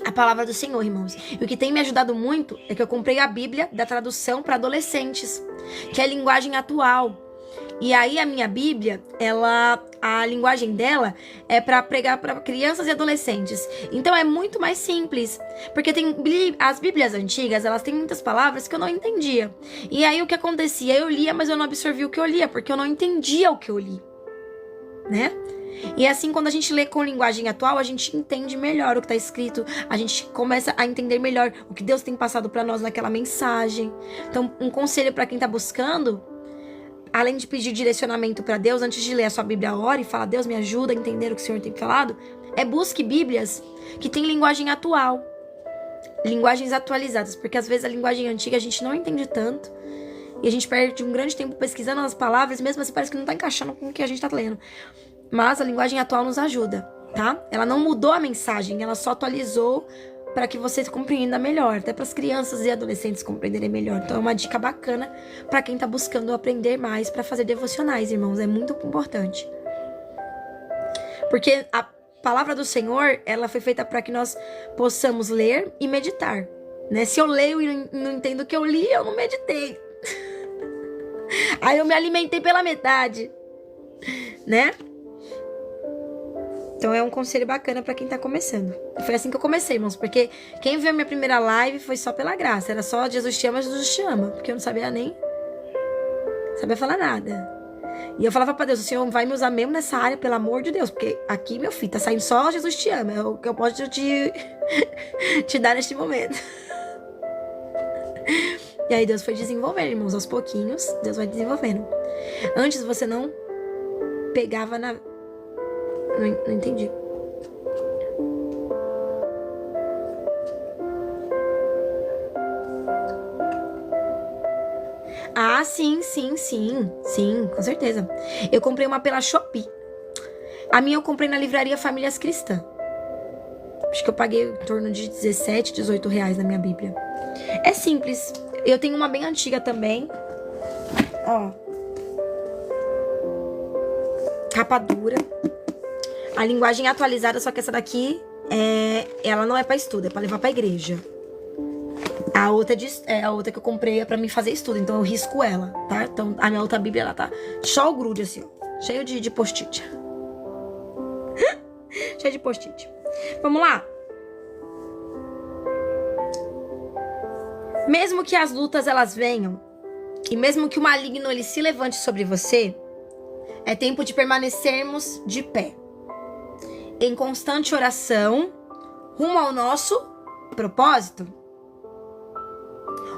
a palavra do Senhor, irmãos. E o que tem me ajudado muito é que eu comprei a Bíblia da tradução para adolescentes, que é a linguagem atual. E aí a minha Bíblia, a linguagem dela é para pregar para crianças e adolescentes. Então é muito mais simples, porque as Bíblias antigas, elas têm muitas palavras que eu não entendia. E aí o que acontecia? Eu lia, mas eu não absorvia o que eu lia, porque eu não entendia o que eu li, né? E assim, quando a gente lê com linguagem atual, a gente entende melhor o que está escrito, a gente começa a entender melhor o que Deus tem passado para nós naquela mensagem. Então, um conselho para quem está buscando, além de pedir direcionamento para Deus, antes de ler a sua Bíblia, ore e fala: Deus, me ajuda a entender o que o Senhor tem falado. Busque Bíblias que tem linguagem atual. Linguagens atualizadas. Porque às vezes a linguagem antiga a gente não entende tanto. E a gente perde um grande tempo pesquisando as palavras, mesmo assim parece que não está encaixando com o que a gente está lendo. Mas a linguagem atual nos ajuda, tá? Ela não mudou a mensagem, ela só atualizou para que você compreenda melhor, até para as crianças e adolescentes compreenderem melhor. Então é uma dica bacana para quem está buscando aprender mais para fazer devocionais, irmãos. É muito importante. Porque a palavra do Senhor, ela foi feita para que nós possamos ler e meditar, né? Se eu leio e não entendo o que eu li, eu não meditei. Aí eu me alimentei pela metade, né? Então é um conselho bacana pra quem tá começando. E foi assim que eu comecei, irmãos. Porque quem viu a minha primeira live foi só pela graça. Era só Jesus te ama, Jesus te ama. Porque eu não sabia falar nada. E eu falava pra Deus: o Senhor vai me usar mesmo nessa área, pelo amor de Deus. Porque aqui, meu filho, tá saindo só Jesus te ama. É o que eu posso te dar neste momento. E aí Deus foi desenvolvendo, irmãos. Aos pouquinhos, Deus vai desenvolvendo. Antes você não pegava na... Não entendi. Ah, sim, com certeza. Eu comprei uma pela Shopee. A minha eu comprei na livraria Famílias Cristã. Acho que eu paguei em torno de 17, 18 reais na minha Bíblia. É simples. Eu tenho uma bem antiga também. Ó. Capa dura. A linguagem atualizada, só que essa daqui, ela não é pra estudo, é pra levar pra igreja. A outra que eu comprei é pra mim fazer estudo, então eu risco ela, tá? Então a minha outra Bíblia, ela tá só o grude assim, ó, cheio de post-it. Cheio de post-it. Vamos lá? Mesmo que as lutas elas venham, e mesmo que o maligno ele se levante sobre você, é tempo de permanecermos de pé, em constante oração, rumo ao nosso propósito.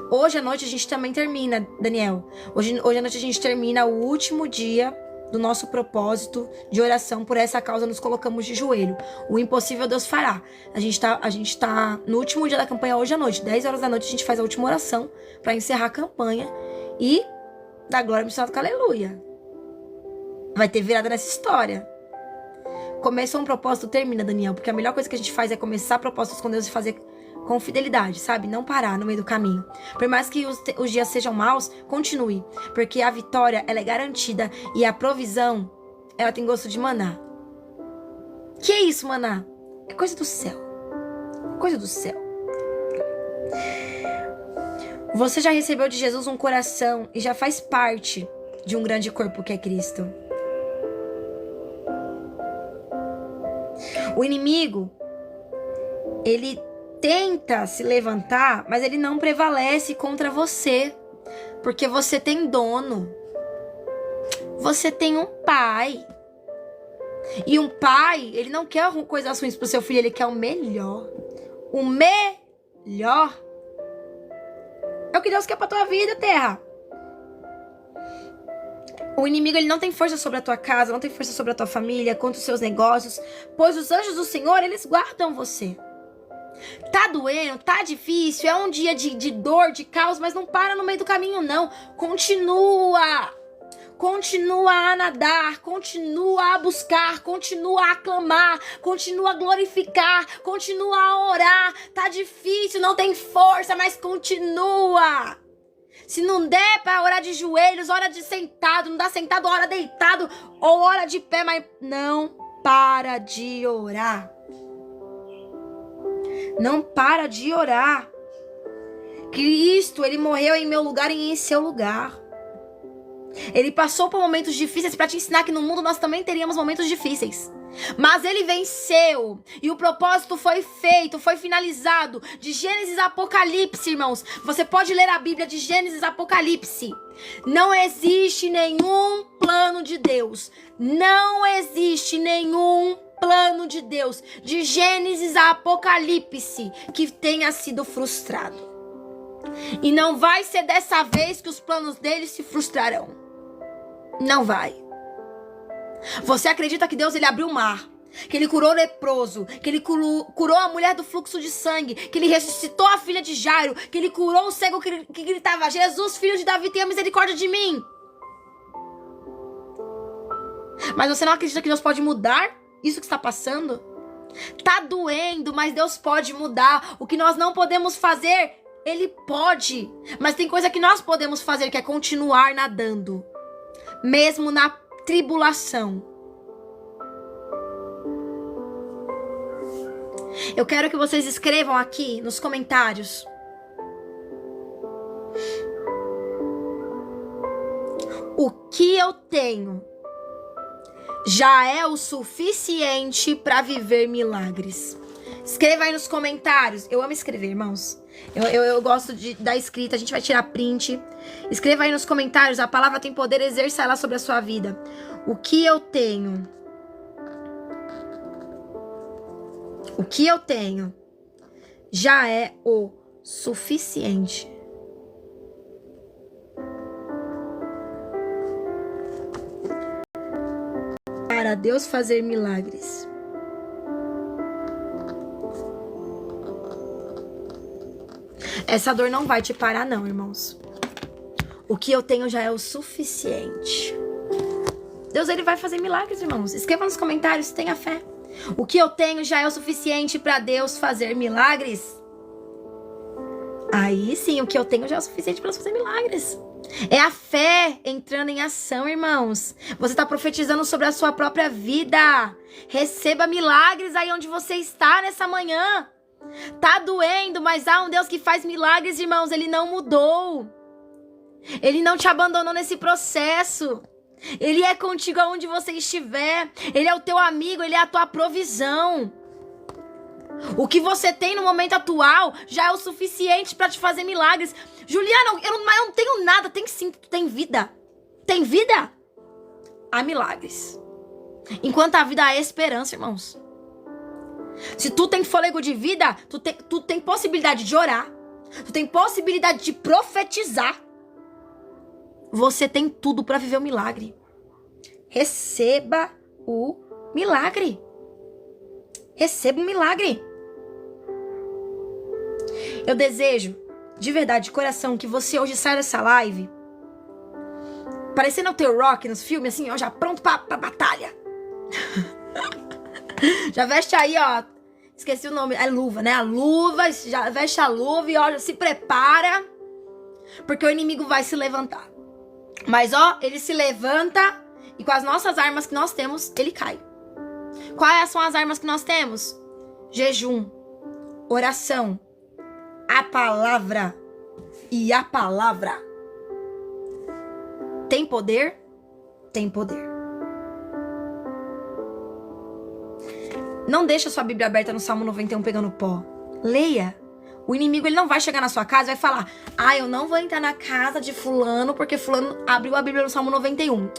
Hoje à noite a gente também termina, Daniel. Hoje à noite a gente termina o último dia do nosso propósito de oração por essa causa, nos colocamos de joelho. O impossível Deus fará. A gente tá no último dia da campanha hoje à noite, 10 horas da noite, a gente faz a última oração para encerrar a campanha e dar glória misturada com aleluia. Vai ter virada nessa história. Começou um propósito, termina, Daniel, porque a melhor coisa que a gente faz é começar propósitos com Deus e fazer com fidelidade, sabe? Não parar no meio do caminho. Por mais que os dias sejam maus, continue. Porque a vitória, ela é garantida. E a provisão, ela tem gosto de maná. Que é isso, maná? É coisa do céu. Coisa do céu. Você já recebeu de Jesus um coração e já faz parte de um grande corpo que é Cristo. O inimigo, ele tenta se levantar, mas ele não prevalece contra você, porque você tem dono. Você tem um pai. E um pai, ele não quer coisas ruins pro seu filho, ele quer o melhor. O melhor. É o que Deus quer pra tua vida, terra. O inimigo, ele não tem força sobre a tua casa, não tem força sobre a tua família, contra os seus negócios, pois os anjos do Senhor, eles guardam você. Tá doendo, tá difícil, é um dia de dor, de caos, mas não para no meio do caminho, não. Continua a nadar, continua a buscar, continua a clamar, continua a glorificar, continua a orar. Tá difícil, não tem força, mas continua. Se não der pra orar de joelhos, ora de sentado, não dá sentado, ora deitado, ou ora de pé, mas não para de orar. Não para de orar. Cristo, ele morreu em meu lugar e em seu lugar. Ele passou por momentos difíceis para te ensinar que no mundo nós também teríamos momentos difíceis. Mas ele venceu. E o propósito foi feito, foi finalizado. De Gênesis a Apocalipse, irmãos. Você pode ler a Bíblia de Gênesis a Apocalipse. Não existe nenhum plano de Deus. Não existe nenhum plano de Deus, de Gênesis a Apocalipse, que tenha sido frustrado. E não vai ser dessa vez que os planos dele se frustrarão. Não vai. Você acredita que Deus, ele abriu o mar, que ele curou o leproso, que ele curou a mulher do fluxo de sangue, que ele ressuscitou a filha de Jairo, que ele curou o cego que gritava: Jesus, filho de Davi, tenha misericórdia de mim. Mas você não acredita que Deus pode mudar isso que está passando? Tá doendo, mas Deus pode mudar. O que nós não podemos fazer, ele pode. Mas tem coisa que nós podemos fazer, que é continuar nadando, mesmo na tribulação. Eu quero que vocês escrevam aqui nos comentários: o que eu tenho já é o suficiente para viver milagres. Escreva aí nos comentários. Eu amo escrever, irmãos. Eu gosto da escrita. A gente vai tirar print. Escreva aí nos comentários. A palavra tem poder, exerça ela sobre a sua vida. O que eu tenho? O que eu tenho já é o suficiente para Deus fazer milagres. Essa dor não vai te parar, não, irmãos. O que eu tenho já é o suficiente. Deus, ele vai fazer milagres, irmãos. Escreva nos comentários, tenha fé. O que eu tenho já é o suficiente para Deus fazer milagres. Aí sim, o que eu tenho já é o suficiente para Deus fazer milagres. É a fé entrando em ação, irmãos. Você está profetizando sobre a sua própria vida. Receba milagres aí onde você está nessa manhã. Tá doendo, mas há um Deus que faz milagres, irmãos. Ele não mudou. Ele não te abandonou nesse processo. Ele é contigo aonde você estiver. Ele é o teu amigo, ele é a tua provisão. O que você tem no momento atual já é o suficiente para te fazer milagres. Juliana, eu não tenho nada. Tem sim, tu tem vida. Tem vida? Há milagres. Enquanto a vida há esperança, irmãos. Se tu tem fôlego de vida, tu tem possibilidade de orar. Tu tem possibilidade de profetizar. Você tem tudo para viver o milagre. receba o milagre. Receba um milagre. Eu desejo, de verdade, de coração, que você hoje saia dessa live parecendo o teu Rock nos filmes, assim, ó, já pronto pra batalha. Já veste aí, ó, esqueci o nome, é luva, né? A luva, já veste a luva e ó, já se prepara, porque o inimigo vai se levantar. Mas ó, ele se levanta e com as nossas armas que nós temos, ele cai. Quais são as armas que nós temos? Jejum, oração, a palavra e a palavra. Tem poder? Tem poder. Não deixa sua Bíblia aberta no Salmo 91 pegando pó. Leia. O inimigo, ele não vai chegar na sua casa e vai falar: ah, eu não vou entrar na casa de fulano porque fulano abriu a Bíblia no Salmo 91.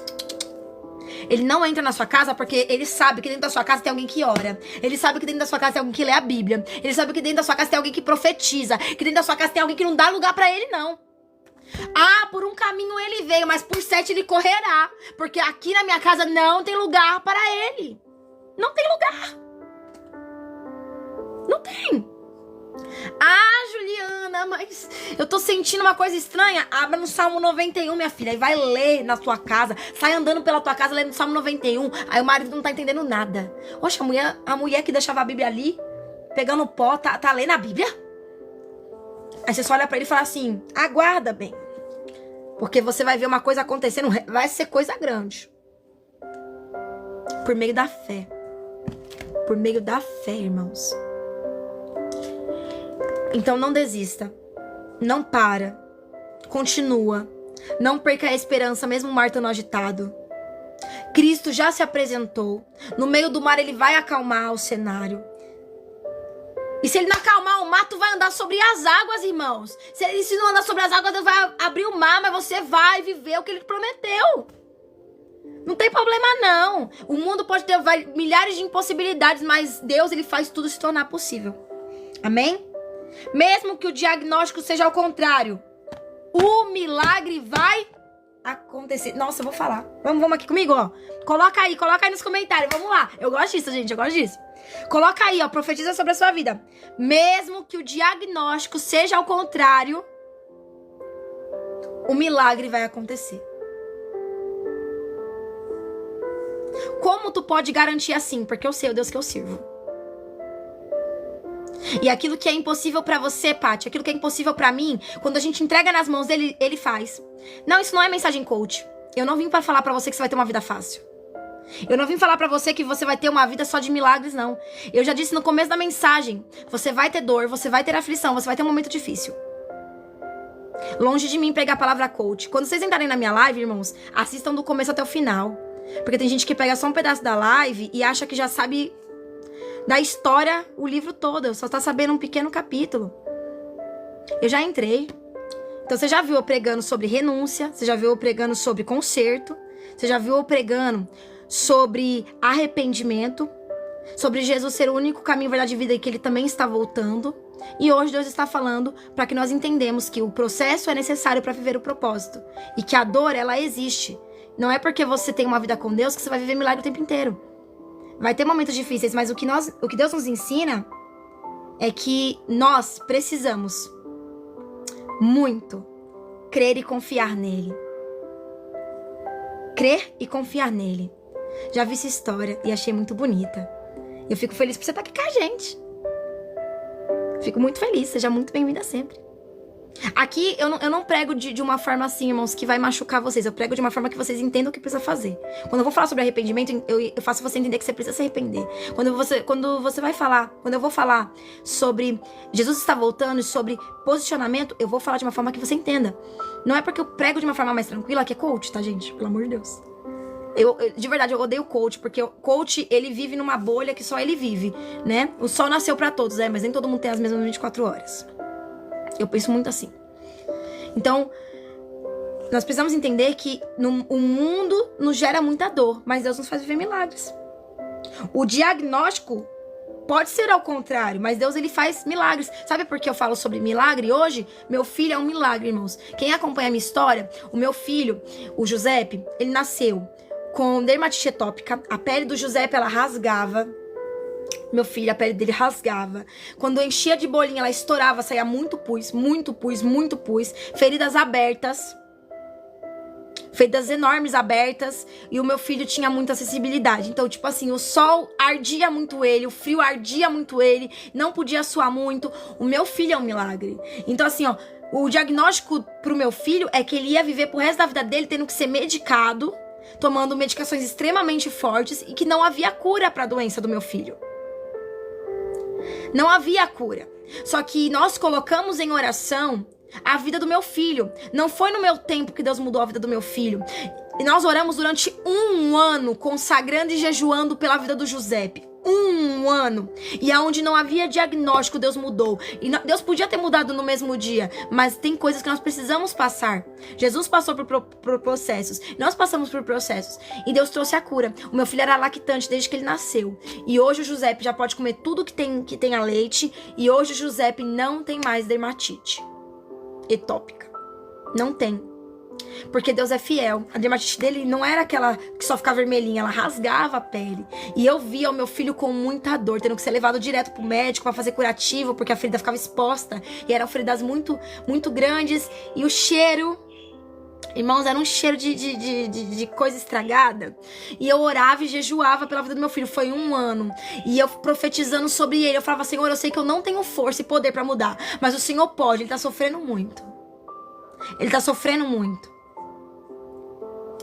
Ele não entra na sua casa porque ele sabe que dentro da sua casa tem alguém que ora. Ele sabe que dentro da sua casa tem alguém que lê a Bíblia. Ele sabe que dentro da sua casa tem alguém que profetiza. Que dentro da sua casa tem alguém que não dá lugar pra ele, não. Ah, por um caminho ele veio, mas por 7 ele correrá. Porque aqui na minha casa não tem lugar para ele. Não tem lugar. Não tem. Ah, Juliana, mas eu tô sentindo uma coisa estranha. Abra no Salmo 91, minha filha, e vai ler na sua casa. Sai andando pela tua casa lendo o Salmo 91. Aí o marido não tá entendendo nada. Oxe, a mulher que deixava a Bíblia ali, pegando pó, tá lendo a Bíblia? Aí você só olha pra ele e fala assim: aguarda bem, porque você vai ver uma coisa acontecendo, vai ser coisa grande. Por meio da fé. Por meio da fé, irmãos. Então não desista. Não para. Continua. Não perca a esperança, mesmo o mar estando agitado. Cristo já se apresentou. No meio do mar ele vai acalmar o cenário. E se ele não acalmar o mar, tu vai andar sobre as águas, irmãos. Se não andar sobre as águas, Deus vai abrir o mar, mas você vai viver o que ele prometeu. Não tem problema, não. O mundo pode ter milhares de impossibilidades, mas Deus, ele faz tudo se tornar possível. Amém? Mesmo que o diagnóstico seja ao contrário, o milagre vai acontecer. Nossa, eu vou falar. Vamos aqui comigo, ó. Coloca aí nos comentários. Vamos lá. Eu gosto disso, gente. Eu gosto disso. Coloca aí, ó. Profetiza sobre a sua vida. Mesmo que o diagnóstico seja ao contrário, o milagre vai acontecer. Como tu pode garantir assim? Porque eu sei o Deus que eu sirvo. E aquilo que é impossível pra você, Paty, aquilo que é impossível pra mim, quando a gente entrega nas mãos dele, ele faz. Não, isso não é mensagem coach. Eu não vim pra falar pra você que você vai ter uma vida fácil. Eu não vim falar pra você que você vai ter uma vida só de milagres, não. Eu já disse no começo da mensagem, você vai ter dor, você vai ter aflição, você vai ter um momento difícil. Longe de mim pregar a palavra coach. Quando vocês entrarem na minha live, irmãos, assistam do começo até o final. Porque tem gente que pega só um pedaço da live e acha que já sabe da história o livro todo. Só tá sabendo um pequeno capítulo. Eu já entrei. Então você já viu eu pregando sobre renúncia. Você já viu eu pregando sobre conserto. Você já viu eu pregando sobre arrependimento. Sobre Jesus ser o único caminho, verdade e vida e que ele também está voltando. E hoje Deus está falando para que nós entendamos que o processo é necessário para viver o propósito. E que a dor, ela existe. Não é porque você tem uma vida com Deus que você vai viver milagre o tempo inteiro. Vai ter momentos difíceis, mas o que Deus nos ensina é que nós precisamos muito crer e confiar nele. Crer e confiar nele. Já vi essa história e achei muito bonita. Eu fico feliz por você estar aqui com a gente. Fico muito feliz, seja muito bem-vinda sempre. Aqui eu não prego de uma forma assim, irmãos, que vai machucar vocês. Eu prego de uma forma que vocês entendam o que precisa fazer. Quando eu vou falar sobre arrependimento, eu faço você entender que você precisa se arrepender. Quando eu vou falar sobre Jesus está voltando e sobre posicionamento, eu vou falar de uma forma que você entenda. Não é porque eu prego de uma forma mais tranquila que é coach, tá, gente? Pelo amor de Deus. De verdade, eu odeio coach, porque o coach, ele vive numa bolha que só ele vive, né? O sol nasceu pra todos, mas nem todo mundo tem as mesmas 24 horas. Eu penso muito assim. Então, nós precisamos entender que o mundo nos gera muita dor, mas Deus nos faz viver milagres. O diagnóstico pode ser ao contrário, mas Deus, ele faz milagres. Sabe por que eu falo sobre milagre hoje? Meu filho é um milagre, irmãos. Quem acompanha a minha história, o meu filho, o Giuseppe, ele nasceu com dermatite atópica. A pele do Giuseppe, ela rasgava. Meu filho, a pele dele rasgava. Quando enchia de bolinha, ela estourava, saía muito pus, muito pus, muito pus. Feridas abertas. Feridas enormes abertas. E o meu filho tinha muita acessibilidade. Então, tipo assim, o sol ardia muito ele, o frio ardia muito ele, não podia suar muito. O meu filho é um milagre. Então, assim, ó, o diagnóstico pro meu filho é que ele ia viver pro resto da vida dele tendo que ser medicado, tomando medicações extremamente fortes e que não havia cura pra doença do meu filho. Não havia cura. Só que nós colocamos em oração a vida do meu filho. Não foi no meu tempo que Deus mudou a vida do meu filho. E nós oramos durante 1 ano, consagrando e jejuando pela vida do Giuseppe. 1 ano. E aonde não havia diagnóstico, Deus mudou. E Deus podia ter mudado no mesmo dia, mas tem coisas que nós precisamos passar. Jesus passou por processos. Nós passamos por processos. E Deus trouxe a cura. O meu filho era lactante desde que ele nasceu. E hoje o Giuseppe já pode comer tudo que tenha leite. E hoje o Giuseppe não tem mais dermatite atópica. Não tem. Porque Deus é fiel. A dermatite dele não era aquela que só ficava vermelhinha, ela rasgava a pele. E eu via o meu filho com muita dor, tendo que ser levado direto pro médico pra fazer curativo, porque a ferida ficava exposta. E eram feridas muito, muito grandes. E o cheiro, irmãos, era um cheiro de coisa estragada. E eu orava e jejuava pela vida do meu filho. Foi 1 ano. E eu profetizando sobre ele. Eu falava, Senhor, eu sei que eu não tenho força e poder pra mudar, mas o Senhor pode. Ele tá sofrendo muito. Ele tá sofrendo muito.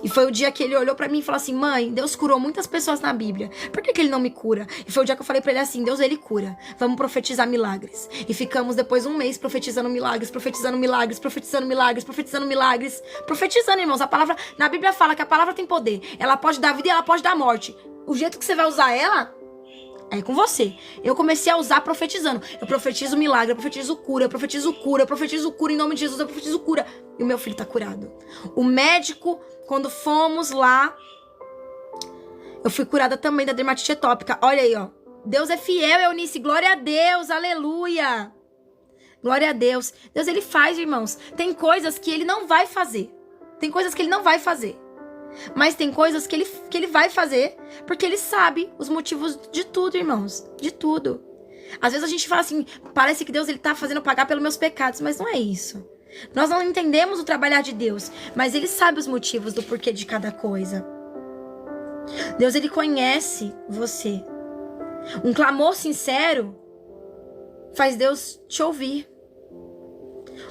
E foi o dia que ele olhou pra mim e falou assim, mãe, Deus curou muitas pessoas na Bíblia. Por que ele não me cura? E foi o dia que eu falei pra ele assim, Deus, ele cura. Vamos profetizar milagres. E ficamos depois 1 mês profetizando milagres, profetizando milagres, profetizando milagres, profetizando milagres. Profetizando, irmãos. A palavra, na Bíblia fala que a palavra tem poder. Ela pode dar vida e ela pode dar morte. O jeito que você vai usar ela é com você. Eu comecei a usar profetizando. Eu profetizo milagre, eu profetizo cura, eu profetizo cura, eu profetizo cura em nome de Jesus, eu profetizo cura. E o meu filho tá curado. O médico, quando fomos lá, eu fui curada também da dermatite atópica. Olha aí, ó. Deus é fiel, Eunice. Glória a Deus, aleluia. Glória a Deus. Deus, ele faz, irmãos. Tem coisas que ele não vai fazer. Tem coisas que ele não vai fazer. Mas tem coisas que ele vai fazer, porque ele sabe os motivos de tudo, irmãos. De tudo. Às vezes a gente fala assim, parece que Deus ele tá fazendo pagar pelos meus pecados, mas não é isso. Nós não entendemos o trabalhar de Deus, mas ele sabe os motivos do porquê de cada coisa. Deus, ele conhece você. Um clamor sincero faz Deus te ouvir.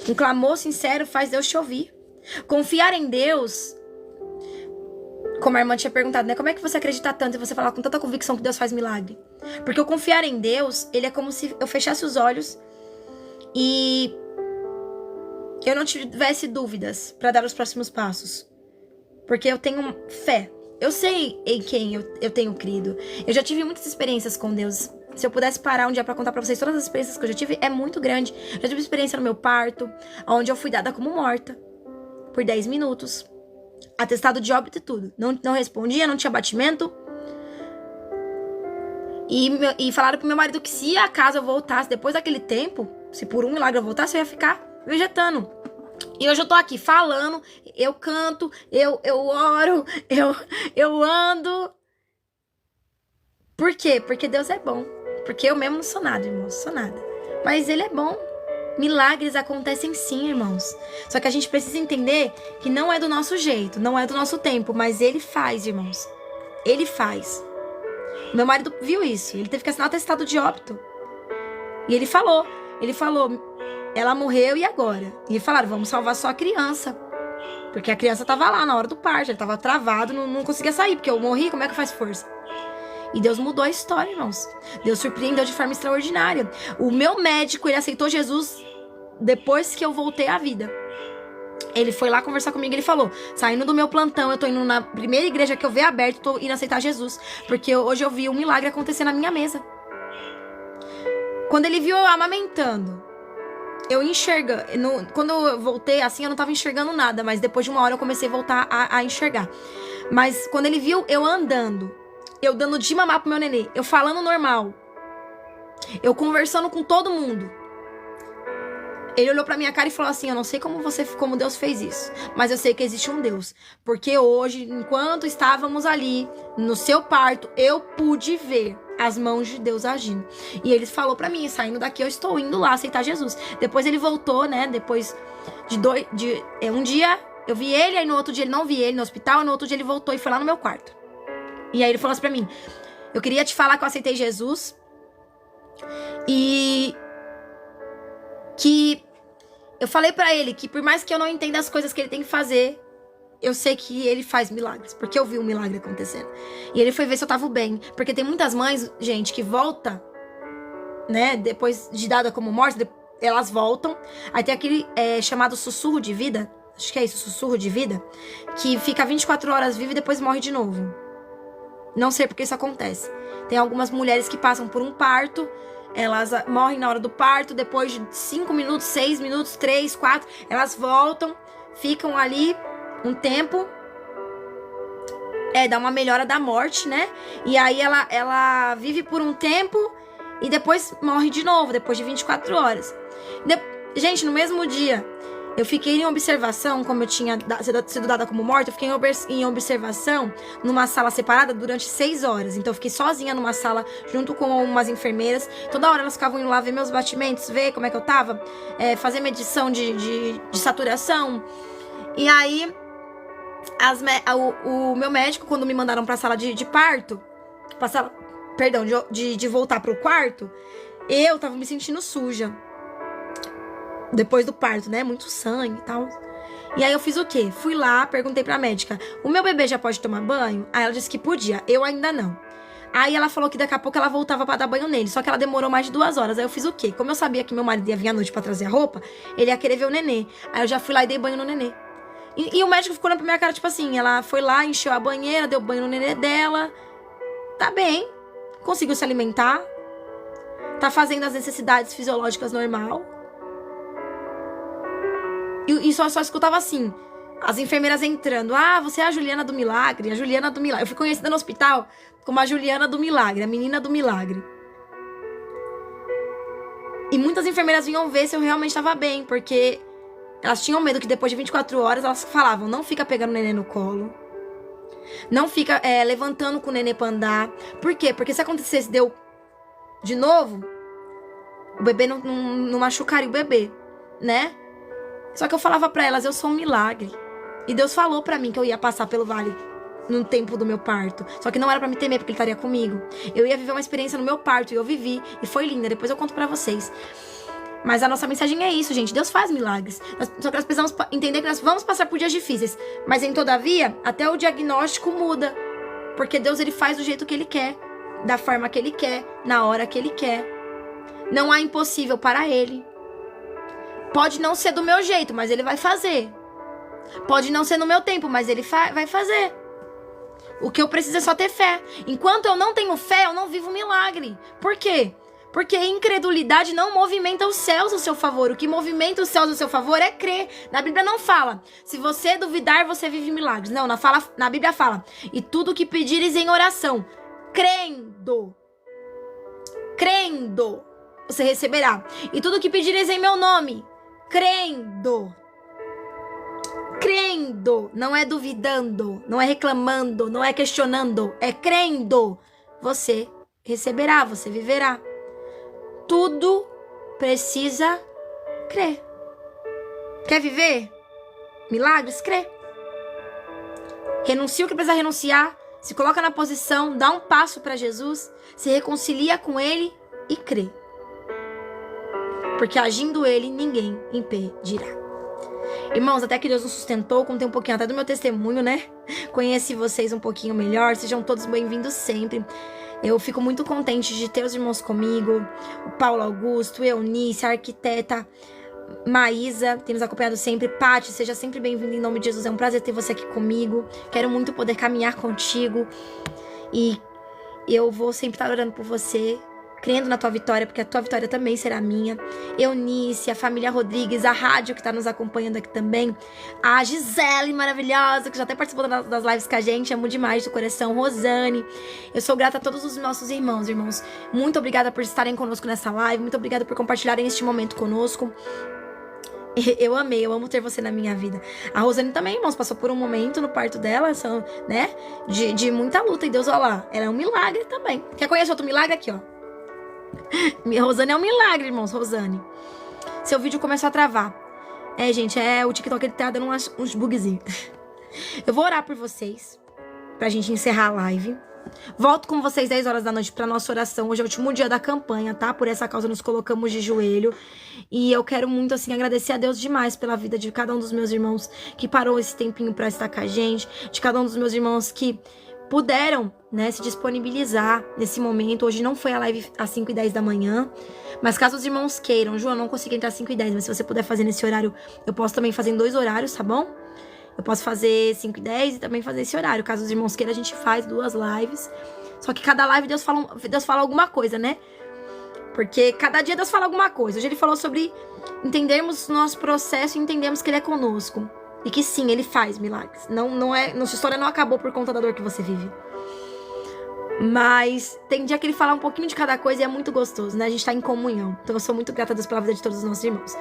Um clamor sincero faz Deus te ouvir. Confiar em Deus, como a irmã tinha perguntado, né? Como é que você acredita tanto e você fala com tanta convicção que Deus faz milagre? Porque o confiar em Deus, ele é como se eu fechasse os olhos e eu não tivesse dúvidas para dar os próximos passos. Porque eu tenho fé. Eu sei em quem eu tenho crido. Eu já tive muitas experiências com Deus. Se eu pudesse parar um dia pra contar pra vocês todas as experiências que eu já tive, é muito grande. Já tive experiência no meu parto, onde eu fui dada como morta por 10 minutos. Atestado de óbito e tudo. Não respondia, não tinha batimento. E falaram pro meu marido que se a casa eu voltasse depois daquele tempo, se por um milagre eu voltasse, eu ia ficar vegetando. E hoje eu tô aqui falando, eu canto, eu oro, eu ando. Por quê? Porque Deus é bom. Porque eu mesmo não sou nada, irmãos, sou nada. Mas ele é bom. Milagres acontecem sim, irmãos. Só que a gente precisa entender que não é do nosso jeito, não é do nosso tempo, mas ele faz, irmãos. Ele faz. Meu marido viu isso, ele teve que assinar o atestado de óbito. E ele falou, ela morreu e agora? E falaram, vamos salvar só a criança. Porque a criança tava lá na hora do parto, ele tava travado, não conseguia sair, porque eu morri, como é que faz força? E Deus mudou a história, irmãos. Deus surpreendeu de forma extraordinária. O meu médico, ele aceitou Jesus depois que eu voltei à vida. Ele foi lá conversar comigo e ele falou, saindo do meu plantão, eu tô indo na primeira igreja que eu ver aberto, tô indo aceitar Jesus. Porque hoje eu vi um milagre acontecer na minha mesa. Quando ele viu eu amamentando, eu enxerga. Quando eu voltei assim, eu não tava enxergando nada. Mas depois de 1 hora eu comecei a voltar a enxergar. Mas quando ele viu eu andando, eu dando de mamar pro meu nenê, eu falando normal, eu conversando com todo mundo, Ele olhou pra minha cara e falou assim: eu não sei como Deus fez isso, mas eu sei que existe um Deus. Porque hoje, enquanto estávamos ali no seu parto, eu pude ver as mãos de Deus agindo. E ele falou pra mim: saindo daqui eu estou indo lá aceitar Jesus. Depois ele voltou, né? Depois de um dia eu vi ele, aí no outro dia ele não vi ele no hospital, e no outro dia ele voltou e foi lá no meu quarto. E aí ele falou assim pra mim: eu queria te falar que eu aceitei Jesus e que eu falei pra ele que por mais que eu não entenda as coisas que ele tem que fazer, eu sei que ele faz milagres, porque eu vi um milagre acontecendo. E ele foi ver se eu tava bem, porque tem muitas mães, gente, que volta, né, depois de dada como morte, elas voltam. Aí tem aquele chamado sussurro de vida, acho que é isso, sussurro de vida, que fica 24 horas vivo e depois morre de novo. Não sei porque isso acontece. Tem algumas mulheres que passam por um parto, elas morrem na hora do parto, depois de 5 minutos, 6 minutos, 3, 4, elas voltam, ficam ali um tempo, dá uma melhora da morte, né? E aí ela vive por um tempo e depois morre de novo, depois de 24 horas. Gente, no mesmo dia, eu fiquei em observação, como eu tinha sido dada como morta, eu fiquei em observação numa sala separada durante 6 horas. Então eu fiquei sozinha numa sala junto com umas enfermeiras. Toda hora elas ficavam indo lá ver meus batimentos, ver como é que eu tava, fazer medição de saturação. E aí, o meu médico, quando me mandaram pra sala de parto, de voltar pro quarto, eu tava me sentindo suja. Depois do parto, né? Muito sangue e tal. E aí eu fiz o quê? Fui lá, perguntei pra médica: o meu bebê já pode tomar banho? Aí ela disse que podia, eu ainda não. Aí ela falou que daqui a pouco ela voltava pra dar banho nele, só que ela demorou mais de 2 horas. Aí eu fiz o quê? Como eu sabia que meu marido ia vir à noite pra trazer a roupa, ele ia querer ver o nenê. Aí eu já fui lá e dei banho no nenê. E o médico ficou olhando pra minha cara, tipo assim, ela foi lá, encheu a banheira, deu banho no nenê dela. Tá bem, conseguiu se alimentar, tá fazendo as necessidades fisiológicas normal. E só escutava assim, as enfermeiras entrando: ah, você é a Juliana do Milagre, a Juliana do Milagre. Eu fui conhecida no hospital como a Juliana do Milagre, a menina do milagre. E muitas enfermeiras vinham ver se eu realmente estava bem, porque elas tinham medo que depois de 24 horas elas falavam: não fica pegando o nenê no colo, não fica levantando com o nenê pra andar. Por quê? Porque se acontecesse de novo, o bebê não machucaria o bebê, né? Só que eu falava pra elas: eu sou um milagre. E Deus falou pra mim que eu ia passar pelo vale no tempo do meu parto. Só que não era pra me temer, porque Ele estaria comigo. Eu ia viver uma experiência no meu parto, e eu vivi, e foi linda. Depois eu conto pra vocês. Mas a nossa mensagem é isso, gente. Deus faz milagres. Só que nós precisamos entender que nós vamos passar por dias difíceis. Mas, todavia, até o diagnóstico muda. Porque Deus, Ele faz do jeito que Ele quer, da forma que Ele quer, na hora que Ele quer. Não há impossível para Ele. Pode não ser do meu jeito, mas Ele vai fazer. Pode não ser no meu tempo, mas Ele vai fazer. O que eu preciso é só ter fé. Enquanto eu não tenho fé, eu não vivo milagre. Por quê? Porque incredulidade não movimenta os céus ao seu favor. O que movimenta os céus ao seu favor é crer. Na Bíblia não fala: se você duvidar, você vive milagres. Não, na Bíblia fala: e tudo o que pedires em oração, crendo, você receberá. E tudo o que pedires em meu nome, crendo, não é duvidando, não é reclamando, não é questionando, é crendo, você receberá, você viverá. Tudo precisa crer. Quer viver milagres? Crê. Renuncia o que precisa renunciar, se coloca na posição, dá um passo para Jesus, se reconcilia com Ele e crê. Porque agindo Ele, ninguém impedirá. Irmãos, até que Deus nos sustentou, contei um pouquinho até do meu testemunho, né? Conheci vocês um pouquinho melhor, sejam todos bem-vindos sempre. Eu fico muito contente de ter os irmãos comigo, o Paulo Augusto, Eunice, a arquiteta Maísa, tem nos acompanhado sempre. Paty, seja sempre bem-vinda em nome de Jesus, é um prazer ter você aqui comigo. Quero muito poder caminhar contigo e eu vou sempre estar orando por você, crendo na tua vitória, porque a tua vitória também será minha. Eunice, a família Rodrigues, a rádio que está nos acompanhando aqui também, a Gisele maravilhosa, que já até participou das lives com a gente, amo demais do coração, Rosane. Eu sou grata a todos os nossos irmãos. Muito obrigada por estarem conosco nessa live, muito obrigada por compartilharem este momento conosco. Eu amei, eu amo ter você na minha vida. A Rosane também, irmãos, passou por um momento no parto dela, né? De muita luta. E Deus, olha lá, ela é um milagre também. Quer conhecer outro milagre? Aqui, ó. Rosane é um milagre, irmãos, Rosane. Seu vídeo começou a travar. Gente, o TikTok ele tá dando uns bugzinhos. Eu vou orar por vocês, pra gente encerrar a live. Volto com vocês 10 horas da noite pra nossa oração. Hoje é o último dia da campanha, tá? Por essa causa nos colocamos de joelho. E eu quero muito, assim, agradecer a Deus demais pela vida de cada um dos meus irmãos que parou esse tempinho pra estar com a gente. De cada um dos meus irmãos que puderam, né, se disponibilizar nesse momento. Hoje não foi a live às 5h10 da manhã. Mas caso os irmãos queiram, Ju, eu não consigo entrar às 5h10, mas se você puder fazer nesse horário, eu posso também fazer em 2 horários, tá bom? Eu posso fazer 5h10 e também fazer esse horário. Caso os irmãos queiram, a gente faz 2 lives. Só que cada live Deus fala alguma coisa, né? Porque cada dia Deus fala alguma coisa. Hoje ele falou sobre entendermos o nosso processo e entendermos que ele é conosco. E que sim, ele faz milagres. Nossa história não acabou por conta da dor que você vive. Mas tem dia que ele fala um pouquinho de cada coisa e é muito gostoso, né? A gente tá em comunhão. Então eu sou muito grata a Deus pela vida de todos os nossos irmãos.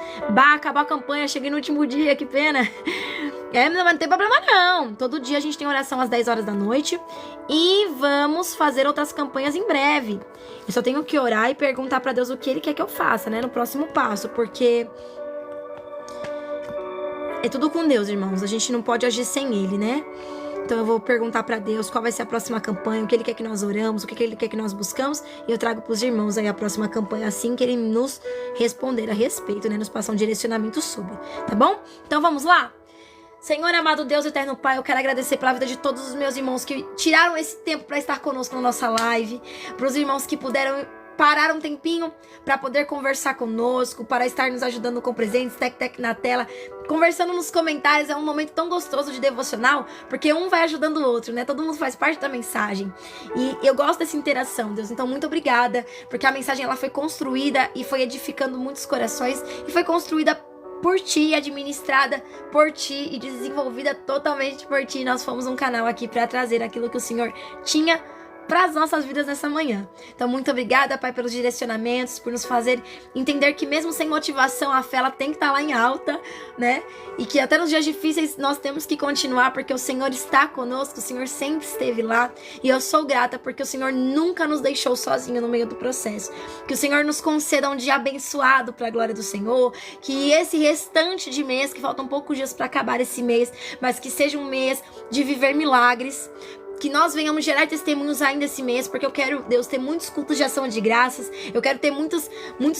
Acabou a campanha, cheguei no último dia, que pena. Não tem problema não. Todo dia a gente tem oração às 10 horas da noite. E vamos fazer outras campanhas em breve. Eu só tenho que orar e perguntar pra Deus o que ele quer que eu faça, né? No próximo passo, porque é tudo com Deus, irmãos. A gente não pode agir sem ele, né? Então eu vou perguntar pra Deus qual vai ser a próxima campanha, o que ele quer que nós oramos, o que ele quer que nós buscamos. E eu trago pros irmãos aí a próxima campanha assim que ele nos responder a respeito, né? Nos passar um direcionamento sobre, tá bom? Então vamos lá? Senhor, amado Deus, eterno Pai, eu quero agradecer pela vida de todos os meus irmãos que tiraram esse tempo pra estar conosco na nossa live. Pros irmãos que puderam parar um tempinho para poder conversar conosco, para estar nos ajudando com presentes, tec na tela, conversando nos comentários. É um momento tão gostoso de devocional, porque um vai ajudando o outro, né? Todo mundo faz parte da mensagem. E eu gosto dessa interação, Deus. Então, muito obrigada, porque a mensagem ela foi construída e foi edificando muitos corações e foi construída por ti, administrada por ti e desenvolvida totalmente por ti. Nós fomos um canal aqui para trazer aquilo que o Senhor tinha para as nossas vidas nessa manhã. Então, muito obrigada, Pai, pelos direcionamentos, por nos fazer entender que mesmo sem motivação, a fé ela tem que estar lá em alta, né? E que até nos dias difíceis nós temos que continuar, porque o Senhor está conosco, o Senhor sempre esteve lá. E eu sou grata porque o Senhor nunca nos deixou sozinho no meio do processo. Que o Senhor nos conceda um dia abençoado para a glória do Senhor, que esse restante de mês, que faltam poucos dias para acabar esse mês, mas que seja um mês de viver milagres, que nós venhamos gerar testemunhos ainda esse mês, porque eu quero, Deus, ter muitos cultos de ação de graças, eu quero ter muitos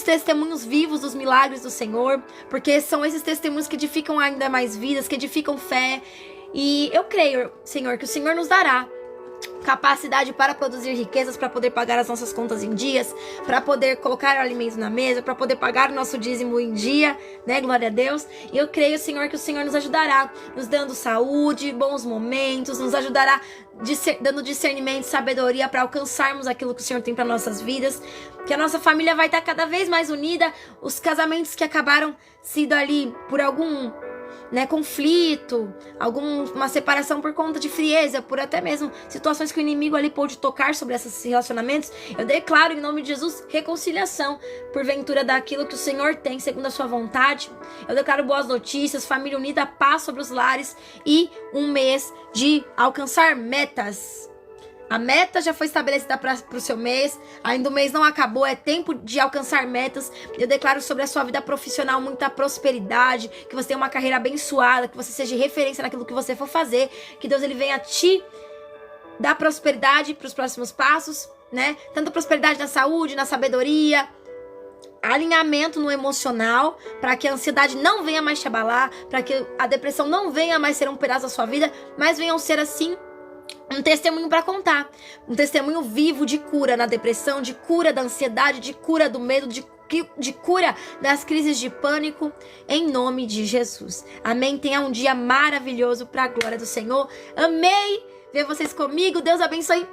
testemunhos vivos dos milagres do Senhor, porque são esses testemunhos que edificam ainda mais vidas, que edificam fé, e eu creio, Senhor, que o Senhor nos dará capacidade para produzir riquezas, para poder pagar as nossas contas em dias, para poder colocar o alimento na mesa, para poder pagar o nosso dízimo em dia, né? Glória a Deus. E eu creio, Senhor, que o Senhor nos ajudará, nos dando saúde, bons momentos, nos ajudará dando discernimento, sabedoria para alcançarmos aquilo que o Senhor tem para nossas vidas, que a nossa família vai estar cada vez mais unida, os casamentos que acabaram sendo ali por algum, né, conflito, uma separação por conta de frieza, por até mesmo situações que o inimigo ali pôde tocar sobre esses relacionamentos, eu declaro em nome de Jesus reconciliação, porventura daquilo que o Senhor tem segundo a sua vontade. Eu declaro boas notícias, família unida, paz sobre os lares e um mês de alcançar metas. A meta já foi estabelecida para o seu mês, ainda o mês não acabou, é tempo de alcançar metas. Eu declaro sobre a sua vida profissional muita prosperidade, que você tenha uma carreira abençoada, que você seja referência naquilo que você for fazer, que Deus ele venha te dar prosperidade para os próximos passos, né? Tanto prosperidade na saúde, na sabedoria, alinhamento no emocional, para que a ansiedade não venha mais te abalar, para que a depressão não venha mais ser um pedaço da sua vida, mas venham ser assim um testemunho para contar, um testemunho vivo de cura na depressão, de cura da ansiedade, de cura do medo, de cura das crises de pânico, em nome de Jesus. Amém? Tenha um dia maravilhoso para a glória do Senhor. Amei ver vocês comigo. Deus abençoe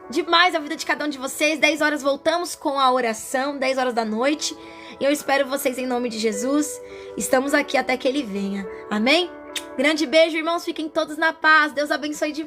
demais a vida de cada um de vocês. 10 horas voltamos com a oração, 10 horas da noite. E eu espero vocês em nome de Jesus. Estamos aqui até que Ele venha. Amém? Grande beijo, irmãos. Fiquem todos na paz. Deus abençoe demais.